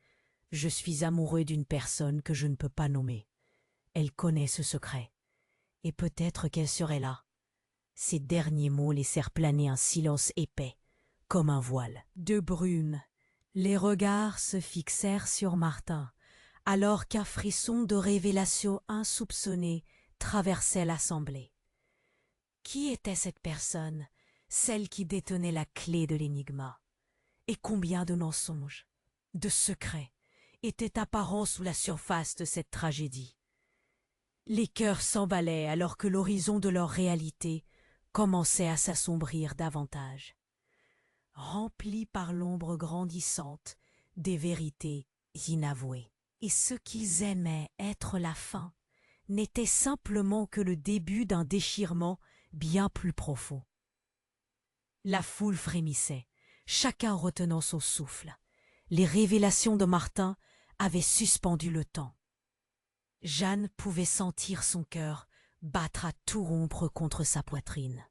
je suis amoureux d'une personne que je ne peux pas nommer. Elle connaît ce secret. Et peut-être qu'elle serait là. Ces derniers mots laissèrent planer un silence épais, comme un voile. De brume, les regards se fixèrent sur Martin, alors qu'un frisson de révélation insoupçonnée traversait l'assemblée. Qui était cette personne, celle qui détenait la clé de l'énigme? Et combien de mensonges, de secrets était apparent sous la surface de cette tragédie. Les cœurs s'emballaient alors que l'horizon de leur réalité commençait à s'assombrir davantage, rempli par l'ombre grandissante des vérités inavouées. Et ce qu'ils aimaient être la fin n'était simplement que le début d'un déchirement bien plus profond. La foule frémissait, chacun retenant son souffle. Les révélations de Martin avaient suspendu le temps. Jeanne pouvait sentir son cœur battre à tout rompre contre sa poitrine.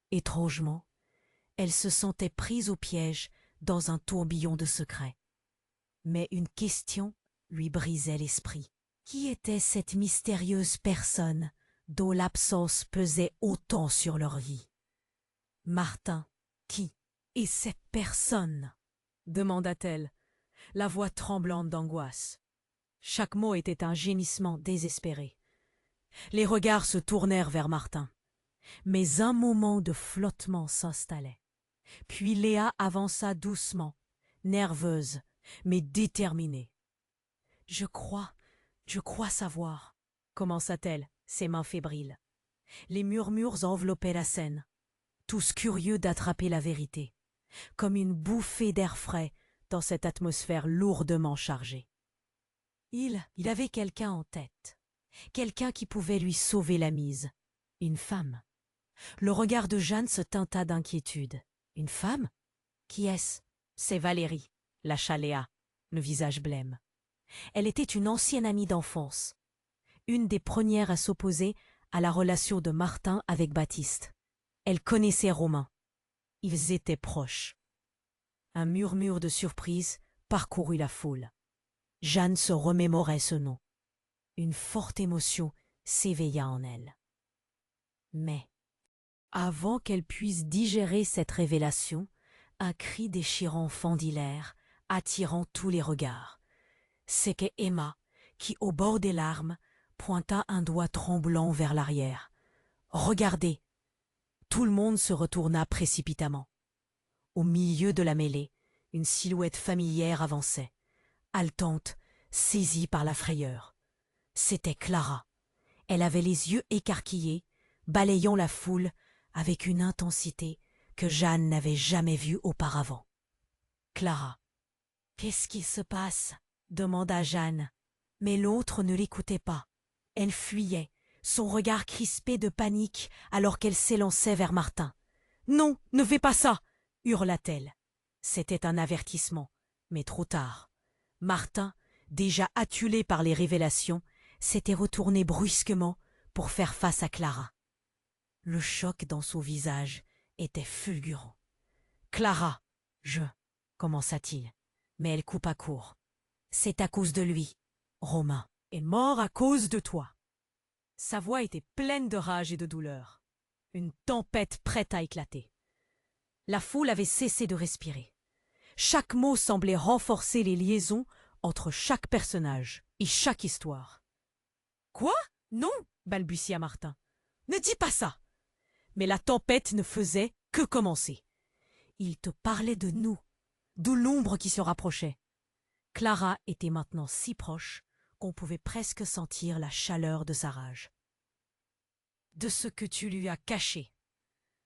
Étrangement, elle se sentait prise au piège dans un tourbillon de secrets. Mais une question lui brisait l'esprit. Qui était cette mystérieuse personne dont l'absence pesait autant sur leur vie? Martin, qui est cette personne? Demanda-t-elle, la voix tremblante d'angoisse. Chaque mot était un gémissement désespéré. Les regards se tournèrent vers Martin. Mais un moment de flottement s'installait. Puis Léa avança doucement, nerveuse, mais déterminée. « Je crois savoir, » commença-t-elle, ses mains fébriles. Les murmures enveloppaient la scène, tous curieux d'attraper la vérité, comme une bouffée d'air frais dans cette atmosphère lourdement chargée. Il avait quelqu'un en tête, quelqu'un qui pouvait lui sauver la mise, une femme. Le regard de Jeanne se teinta d'inquiétude. Une femme? Qui est-ce? C'est Valérie, lâcha Léa, le visage blême. Elle était une ancienne amie d'enfance, une des premières à s'opposer à la relation de Martin avec Baptiste. Elle connaissait Romain. Ils étaient proches. Un murmure de surprise parcourut la foule. Jeanne se remémorait ce nom. Une forte émotion s'éveilla en elle. Mais, avant qu'elle puisse digérer cette révélation, un cri déchirant fendit l'air, attirant tous les regards. C'était Emma, qui, au bord des larmes, pointa un doigt tremblant vers l'arrière. « Regardez !» Tout le monde se retourna précipitamment. Au milieu de la mêlée, une silhouette familière avançait, haletante, saisie par la frayeur. C'était Clara. Elle avait les yeux écarquillés, balayant la foule avec une intensité que Jeanne n'avait jamais vue auparavant. « Clara, qu'est-ce qui se passe ?» demanda Jeanne. Mais l'autre ne l'écoutait pas. Elle fuyait, son regard crispé de panique alors qu'elle s'élançait vers Martin. « Non, ne fais pas ça !» hurla-t-elle. C'était un avertissement, mais trop tard. Martin, déjà acculé par les révélations, s'était retourné brusquement pour faire face à Clara. Le choc dans son visage était fulgurant. « Clara, commença-t-il, mais elle coupa court. « C'est à cause de lui. Romain est mort à cause de toi. » Sa voix était pleine de rage et de douleur. Une tempête prête à éclater. La foule avait cessé de respirer. Chaque mot semblait renforcer les liaisons entre chaque personnage et chaque histoire. « Quoi? Non !» balbutia Martin. « Ne dis pas ça !» Mais la tempête ne faisait que commencer. Il te parlait de nous, de l'ombre qui se rapprochait. Clara était maintenant si proche qu'on pouvait presque sentir la chaleur de sa rage. « De ce que tu lui as caché. »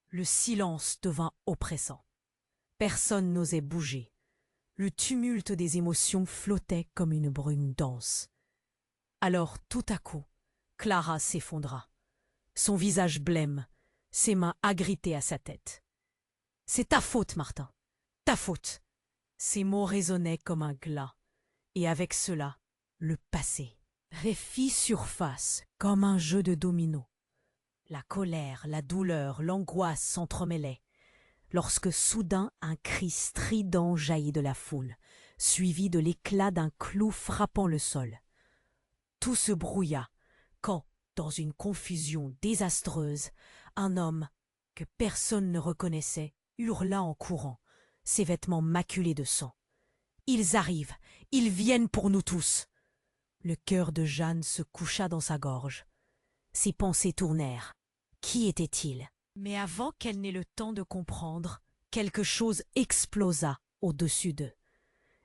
Le silence devint oppressant. Personne n'osait bouger. Le tumulte des émotions flottait comme une brume dense. Alors, tout à coup, Clara s'effondra. Son visage blême, ses mains agrippées à sa tête. « C'est ta faute, Martin, ta faute !» Ces mots résonnaient comme un glas, et avec cela, le passé refit surface comme un jeu de dominos. La colère, la douleur, l'angoisse s'entremêlaient, lorsque soudain un cri strident jaillit de la foule, suivi de l'éclat d'un clou frappant le sol. Tout se brouilla quand, dans une confusion désastreuse, un homme, que personne ne reconnaissait, hurla en courant, ses vêtements maculés de sang. « Ils arrivent, ils viennent pour nous tous !» Le cœur de Jeanne se coucha dans sa gorge. Ses pensées tournèrent. Qui était-il? Mais avant qu'elle n'ait le temps de comprendre, quelque chose explosa au-dessus d'eux.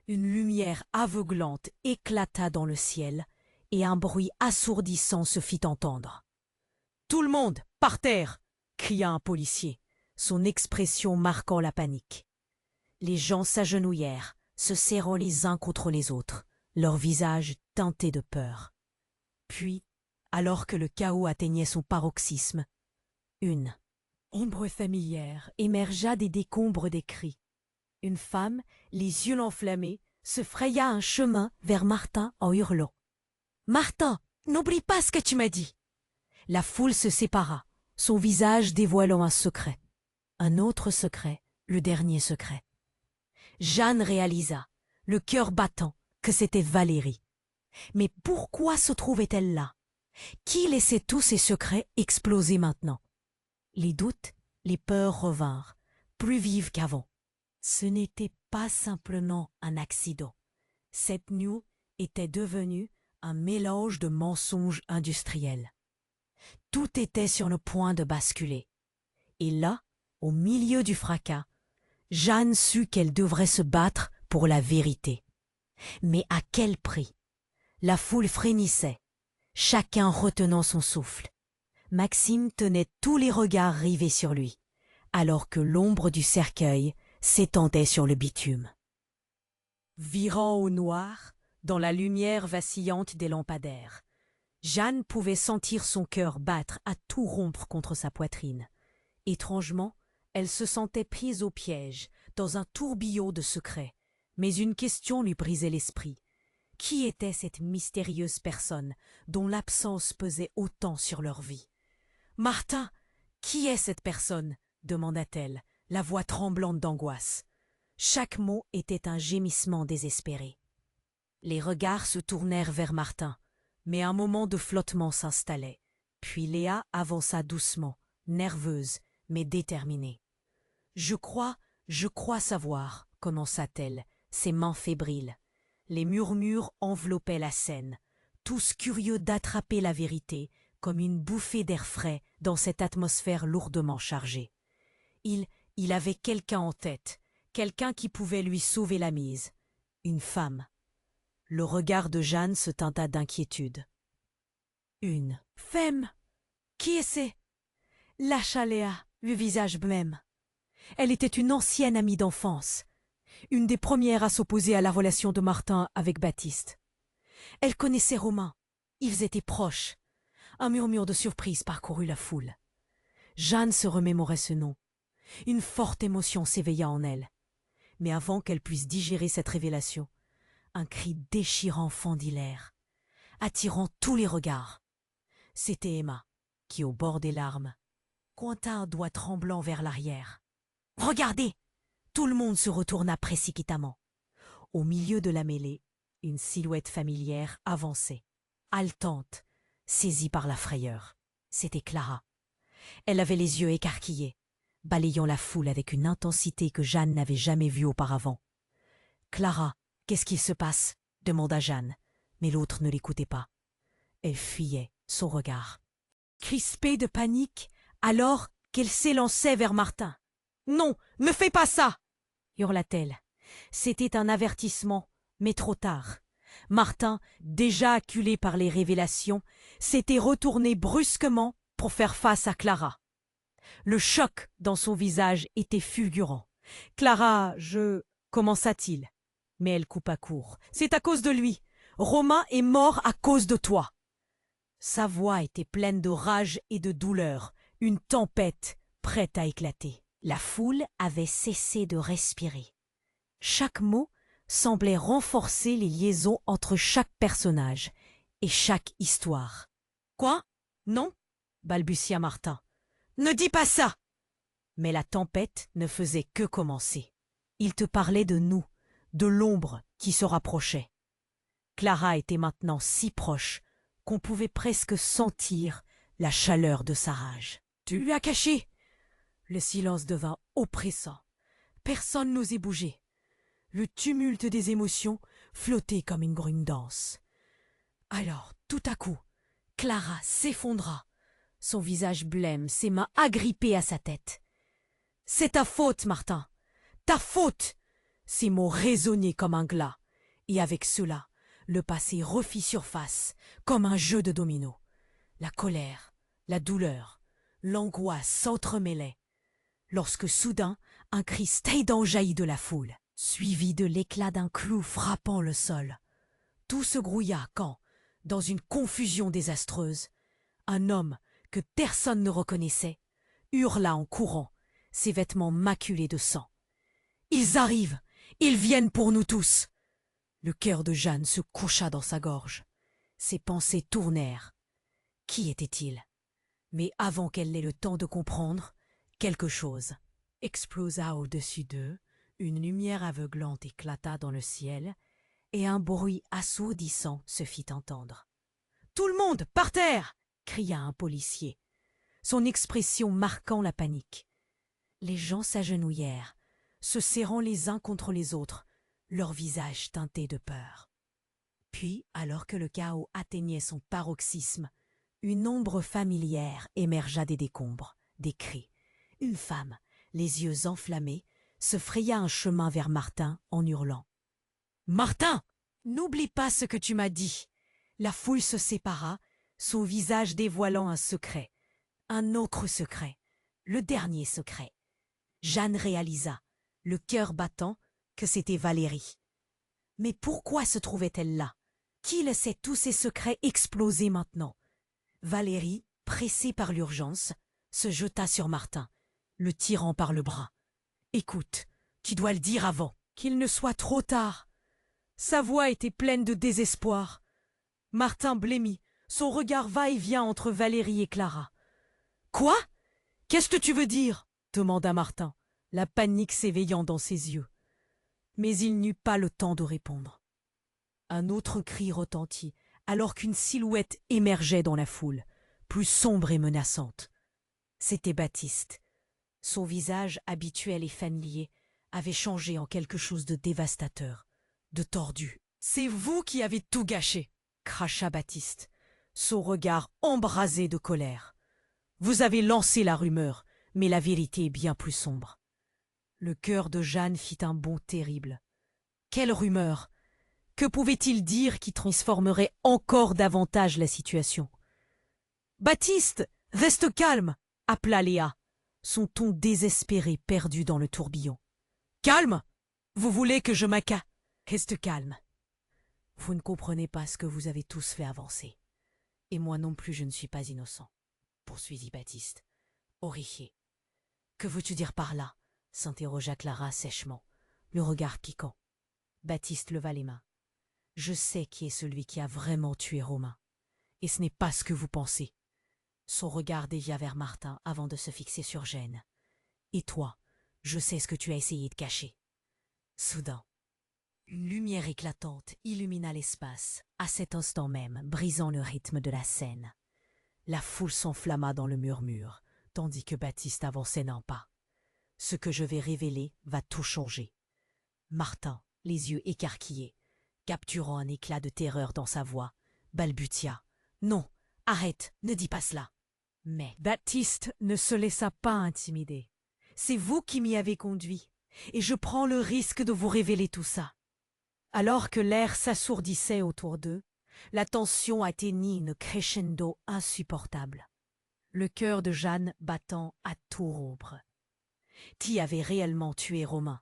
Une lumière aveuglante éclata dans le ciel, et un bruit assourdissant se fit entendre. « Tout le monde, par terre !» cria un policier, son expression marquant la panique. Les gens s'agenouillèrent, se serrant les uns contre les autres, leurs visages teintés de peur. Puis, alors que le chaos atteignait son paroxysme, une ombre familière émergea des décombres des cris. Une femme, les yeux enflammés, se fraya un chemin vers Martin en hurlant. « Martin, n'oublie pas ce que tu m'as dit !» La foule se sépara, son visage dévoilant un secret. Un autre secret, le dernier secret. Jeanne réalisa, le cœur battant, que c'était Valérie. Mais pourquoi se trouvait-elle là? Qui laissait tous ces secrets exploser maintenant? Les doutes, les peurs revinrent, plus vives qu'avant. Ce n'était pas simplement un accident. Cette nuit était devenue un mélange de mensonges industriels. Tout était sur le point de basculer. Et là, au milieu du fracas, Jeanne sut qu'elle devrait se battre pour la vérité. Mais à quel prix? La foule frémissait, chacun retenant son souffle. Maxime tenait tous les regards rivés sur lui, alors que l'ombre du cercueil s'étendait sur le bitume. Virant au noir, dans la lumière vacillante des lampadaires, Jeanne pouvait sentir son cœur battre à tout rompre contre sa poitrine. Étrangement, elle se sentait prise au piège, dans un tourbillon de secrets. Mais une question lui brisait l'esprit. Qui était cette mystérieuse personne dont l'absence pesait autant sur leur vie? « Martin, qui est cette personne ?» demanda-t-elle, la voix tremblante d'angoisse. Chaque mot était un gémissement désespéré. Les regards se tournèrent vers Martin, mais un moment de flottement s'installait. Puis Léa avança doucement, nerveuse, mais déterminée. « Je crois savoir, » commença-t-elle, ses mains fébriles. Les murmures enveloppaient la scène, tous curieux d'attraper la vérité, comme une bouffée d'air frais dans cette atmosphère lourdement chargée. Il avait quelqu'un en tête, quelqu'un qui pouvait lui sauver la mise. Une femme. Le regard de Jeanne se teinta d'inquiétude. Une femme. Qui est-ce? Lâcha Léa, le visage blême. Elle était une ancienne amie d'enfance, une des premières à s'opposer à la relation de Martin avec Baptiste. Elle connaissait Romain, ils étaient proches. Un murmure de surprise parcourut la foule. Jeanne se remémorait ce nom. Une forte émotion s'éveilla en elle. Mais avant qu'elle puisse digérer cette révélation, un cri déchirant fendit l'air, attirant tous les regards. C'était Emma, qui, au bord des larmes, pointa un doigt tremblant vers l'arrière. « Regardez !» Tout le monde se retourna précipitamment. Au milieu de la mêlée, une silhouette familière avançait, haletante, saisie par la frayeur. C'était Clara. Elle avait les yeux écarquillés, balayant la foule avec une intensité que Jeanne n'avait jamais vue auparavant. « Clara, qu'est-ce qu'il se passe ?» demanda Jeanne, mais l'autre ne l'écoutait pas. Elle fuyait, son regard. Crispée de panique, alors qu'elle s'élançait vers Martin. « Non, ne fais pas ça !» hurla-t-elle. C'était un avertissement, mais trop tard. Martin, déjà acculé par les révélations, s'était retourné brusquement pour faire face à Clara. Le choc dans son visage était fulgurant. « Clara, commença-t-il. Mais elle coupa court. « C'est à cause de lui. Romain est mort à cause de toi. » Sa voix était pleine de rage et de douleur, une tempête prête à éclater. La foule avait cessé de respirer. Chaque mot semblait renforcer les liaisons entre chaque personnage et chaque histoire. « Quoi? Non ?» balbutia Martin. « Ne dis pas ça !» Mais la tempête ne faisait que commencer. Il te parlait de nous, de l'ombre qui se rapprochait. Clara était maintenant si proche qu'on pouvait presque sentir la chaleur de sa rage. « Tu lui as caché !» Le silence devint oppressant. Personne n'osait bouger. Le tumulte des émotions flottait comme une brume dense. Alors, tout à coup, Clara s'effondra, son visage blême, ses mains agrippées à sa tête. « C'est ta faute, Martin, ta faute !» Ces mots résonnaient comme un glas. Et avec cela, le passé refit surface, comme un jeu de dominos. La colère, la douleur, l'angoisse s'entremêlaient, lorsque soudain, un cri strident jaillit de la foule, suivi de l'éclat d'un clou frappant le sol. Tout se grouilla quand, dans une confusion désastreuse, un homme que personne ne reconnaissait hurla en courant, ses vêtements maculés de sang. « Ils arrivent! Ils viennent pour nous tous !» Le cœur de Jeanne se coucha dans sa gorge. Ses pensées tournèrent. Qui était-il? Mais avant qu'elle n'ait le temps de comprendre, quelque chose explosa au-dessus d'eux, une lumière aveuglante éclata dans le ciel, et un bruit assourdissant se fit entendre. « Tout le monde, par terre !» cria un policier, son expression marquant la panique. Les gens s'agenouillèrent, se serrant les uns contre les autres, leurs visages teintés de peur. Puis, alors que le chaos atteignait son paroxysme, une ombre familière émergea des décombres, des cris. Une femme, les yeux enflammés, se fraya un chemin vers Martin en hurlant. « Martin, n'oublie pas ce que tu m'as dit !» La foule se sépara, son visage dévoilant un secret. Un autre secret, le dernier secret. Jeanne réalisa, le cœur battant, que c'était Valérie. Mais pourquoi se trouvait-elle là? Qui laissait tous ces secrets exploser maintenant? Valérie, pressée par l'urgence, se jeta sur Martin, le tirant par le bras. « Écoute, tu dois le dire avant, qu'il ne soit trop tard. » Sa voix était pleine de désespoir. Martin blêmit, son regard va-et-vient entre Valérie et Clara. « Quoi? Qu'est-ce que tu veux dire ?» demanda Martin, la panique s'éveillant dans ses yeux. Mais il n'eut pas le temps de répondre. Un autre cri retentit, alors qu'une silhouette émergeait dans la foule, plus sombre et menaçante. C'était Baptiste. Son visage habituel et familier avait changé en quelque chose de dévastateur, de tordu. « C'est vous qui avez tout gâché !» cracha Baptiste, son regard embrasé de colère. « Vous avez lancé la rumeur, mais la vérité est bien plus sombre. » Le cœur de Jeanne fit un bond terrible. Quelle rumeur! Que pouvait-il dire qui transformerait encore davantage la situation? « Baptiste, reste calme !» appela Léa, son ton désespéré perdu dans le tourbillon. « Calme? Vous voulez que je m'acca... » « Reste calme. Vous ne comprenez pas ce que vous avez tous fait avancer. Et moi non plus je ne suis pas innocent, » poursuivit Baptiste, horrifié. « Que veux-tu dire par là ?» s'interrogea Clara sèchement, le regard piquant. Baptiste leva les mains. « Je sais qui est celui qui a vraiment tué Romain. Et ce n'est pas ce que vous pensez. » Son regard dévia vers Martin avant de se fixer sur Jeanne. « Et toi, je sais ce que tu as essayé de cacher. » Soudain, une lumière éclatante illumina l'espace, à cet instant même, brisant le rythme de la scène. La foule s'enflamma dans le murmure, tandis que Baptiste avançait d'un pas. « Ce que je vais révéler va tout changer. » Martin, les yeux écarquillés, capturant un éclat de terreur dans sa voix, balbutia. « Non, arrête, ne dis pas cela. » Mais Baptiste ne se laissa pas intimider. « C'est vous qui m'y avez conduit, et je prends le risque de vous révéler tout ça. » Alors que l'air s'assourdissait autour d'eux, la tension atteignit une crescendo insupportable. Le cœur de Jeanne battant à tout rompre. Qui avait réellement tué Romain?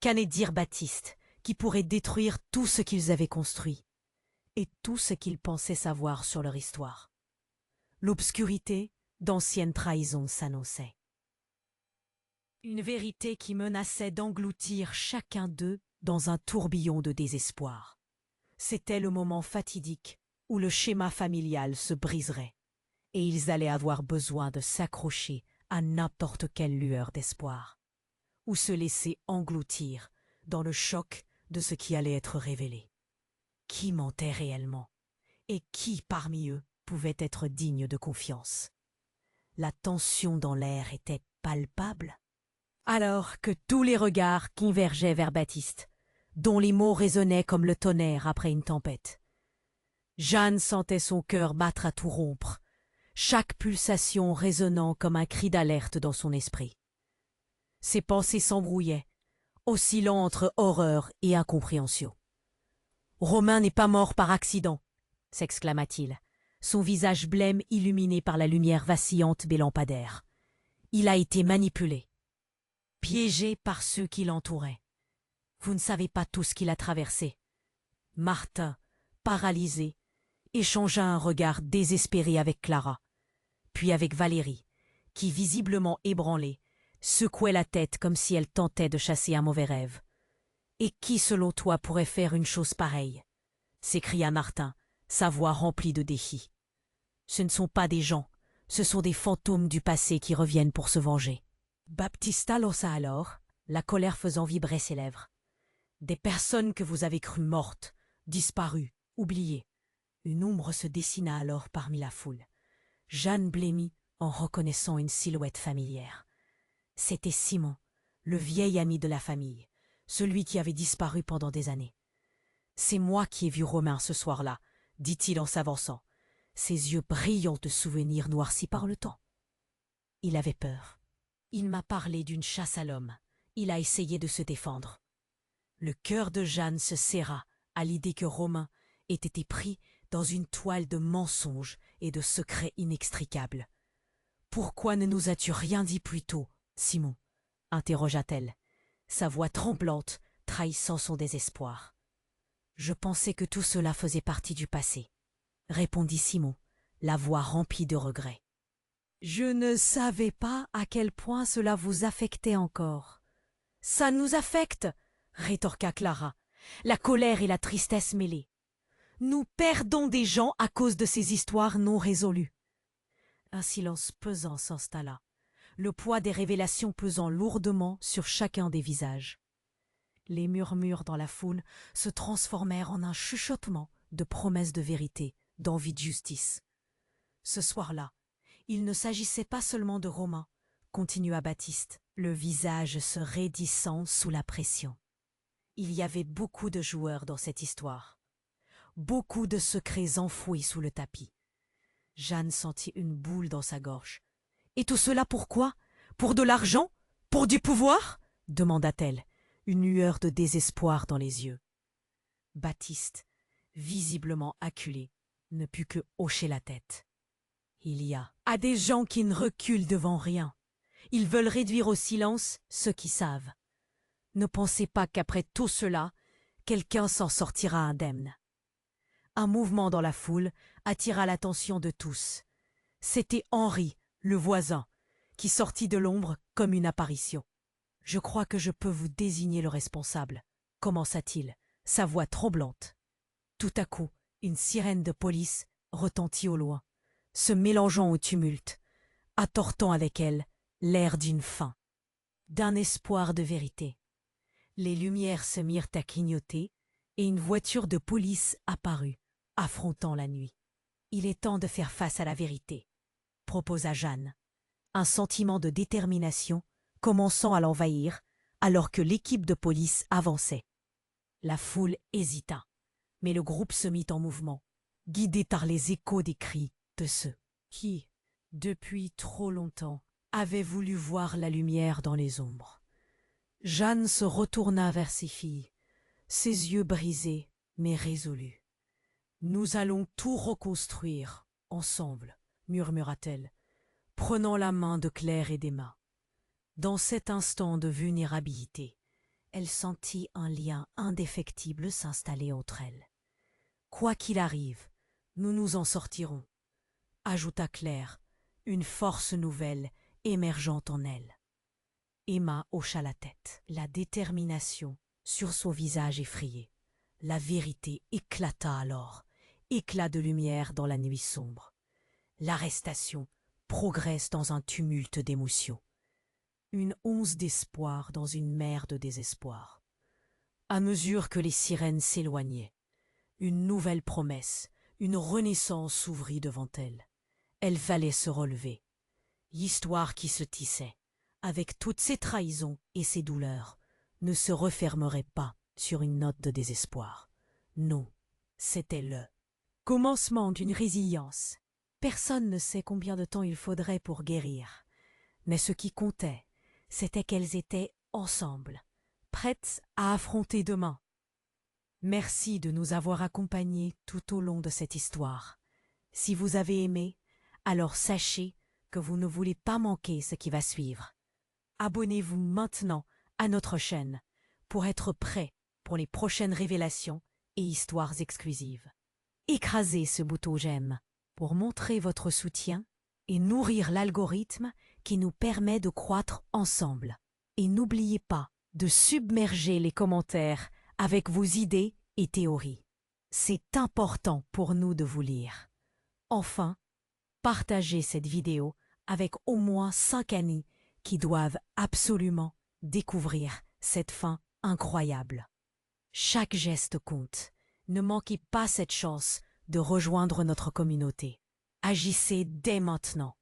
Qu'allait dire Baptiste, qui pourrait détruire tout ce qu'ils avaient construit, et tout ce qu'ils pensaient savoir sur leur histoire? L'obscurité d'anciennes trahisons s'annonçait. Une vérité qui menaçait d'engloutir chacun d'eux dans un tourbillon de désespoir. C'était le moment fatidique où le schéma familial se briserait, et ils allaient avoir besoin de s'accrocher à n'importe quelle lueur d'espoir, ou se laisser engloutir dans le choc de ce qui allait être révélé. Qui mentait réellement, et qui parmi eux pouvait être digne de confiance? La tension dans l'air était palpable. Alors que tous les regards convergeaient vers Baptiste, dont les mots résonnaient comme le tonnerre après une tempête. Jeanne sentait son cœur battre à tout rompre, chaque pulsation résonnant comme un cri d'alerte dans son esprit. Ses pensées s'embrouillaient, oscillant entre horreur et incompréhension. Romain n'est pas mort par accident, s'exclama-t-il, son visage blême illuminé par la lumière vacillante des lampadaires. Il a été manipulé, piégé par ceux qui l'entouraient. Vous ne savez pas tout ce qu'il a traversé. Martin, paralysé, échangea un regard désespéré avec Clara, puis avec Valérie, qui, visiblement ébranlée, secouait la tête comme si elle tentait de chasser un mauvais rêve. « Et qui, selon toi, pourrait faire une chose pareille » s'écria Martin, sa voix remplie de défi. « Ce ne sont pas des gens, ce sont des fantômes du passé qui reviennent pour se venger. » Baptista lança alors, la colère faisant vibrer ses lèvres. « Des personnes que vous avez crues mortes, disparues, oubliées. » Une ombre se dessina alors parmi la foule. Jeanne blêmit en reconnaissant une silhouette familière. C'était Simon, le vieil ami de la famille, celui qui avait disparu pendant des années. « C'est moi qui ai vu Romain ce soir-là, » dit-il en s'avançant, ses yeux brillants de souvenirs noircis par le temps. Il avait peur. Il m'a parlé d'une chasse à l'homme. Il a essayé de se défendre. Le cœur de Jeanne se serra à l'idée que Romain ait été pris dans une toile de mensonges et de secrets inextricables. « Pourquoi ne nous as-tu rien dit plus tôt, Simon ?» interrogea-t-elle, sa voix tremblante trahissant son désespoir. « Je pensais que tout cela faisait partie du passé, » répondit Simon, la voix remplie de regret. « Je ne savais pas à quel point cela vous affectait encore. »« Ça nous affecte !» rétorqua Clara, la colère et la tristesse mêlées. « Nous perdons des gens à cause de ces histoires non résolues. » Un silence pesant s'installa, le poids des révélations pesant lourdement sur chacun des visages. Les murmures dans la foule se transformèrent en un chuchotement de promesses de vérité, d'envie de justice. Ce soir-là, il ne s'agissait pas seulement de Romain, continua Baptiste, le visage se raidissant sous la pression. Il y avait beaucoup de joueurs dans cette histoire, beaucoup de secrets enfouis sous le tapis. Jeanne sentit une boule dans sa gorge. « Et tout cela pourquoi? Pour de l'argent? Pour du pouvoir ?» demanda-t-elle, une lueur de désespoir dans les yeux. Baptiste, visiblement acculé, ne put que hocher la tête. « Il y a des gens qui ne reculent devant rien. Ils veulent réduire au silence ceux qui savent. Ne pensez pas qu'après tout cela, quelqu'un s'en sortira indemne. » Un mouvement dans la foule attira l'attention de tous. C'était Henri, le voisin, qui sortit de l'ombre comme une apparition. « Je crois que je peux vous désigner le responsable, » commença-t-il, sa voix tremblante. Tout à coup, une sirène de police retentit au loin, se mélangeant au tumulte, attortant avec elle l'air d'une faim, d'un espoir de vérité. Les lumières se mirent à clignoter et une voiture de police apparut, affrontant la nuit. « Il est temps de faire face à la vérité, » proposa Jeanne, un sentiment de détermination commençant à l'envahir alors que l'équipe de police avançait. La foule hésita, mais le groupe se mit en mouvement, guidé par les échos des cris de ceux qui, depuis trop longtemps, avaient voulu voir la lumière dans les ombres. Jeanne se retourna vers ses filles, ses yeux brisés mais résolus. « Nous allons tout reconstruire, ensemble, » murmura-t-elle, prenant la main de Claire et d'Emma. Dans cet instant de vulnérabilité, elle sentit un lien indéfectible s'installer entre elles. « Quoi qu'il arrive, nous nous en sortirons, » ajouta Claire, une force nouvelle émergeant en elle. Emma hocha la tête, la détermination sur son visage effrayé. La vérité éclata alors, éclat de lumière dans la nuit sombre. L'arrestation progresse dans un tumulte d'émotions. Une once d'espoir dans une mer de désespoir. À mesure que les sirènes s'éloignaient, une nouvelle promesse, une renaissance s'ouvrit devant elle. Elle fallait se relever. L'histoire qui se tissait, avec toutes ses trahisons et ses douleurs, ne se refermerait pas sur une note de désespoir. Non, c'était le commencement d'une résilience. Personne ne sait combien de temps il faudrait pour guérir. Mais ce qui comptait, c'était qu'elles étaient ensemble, prêtes à affronter demain. Merci de nous avoir accompagnés tout au long de cette histoire. Si vous avez aimé, alors sachez que vous ne voulez pas manquer ce qui va suivre. Abonnez-vous maintenant à notre chaîne pour être prêt pour les prochaines révélations et histoires exclusives. Écrasez ce bouton j'aime pour montrer votre soutien et nourrir l'algorithme qui nous permet de croître ensemble. Et n'oubliez pas de submerger les commentaires avec vos idées et théories. C'est important pour nous de vous lire. Enfin, partagez cette vidéo avec au moins 5 amis qui doivent absolument découvrir cette fin incroyable. Chaque geste compte. Ne manquez pas cette chance de rejoindre notre communauté. Agissez dès maintenant.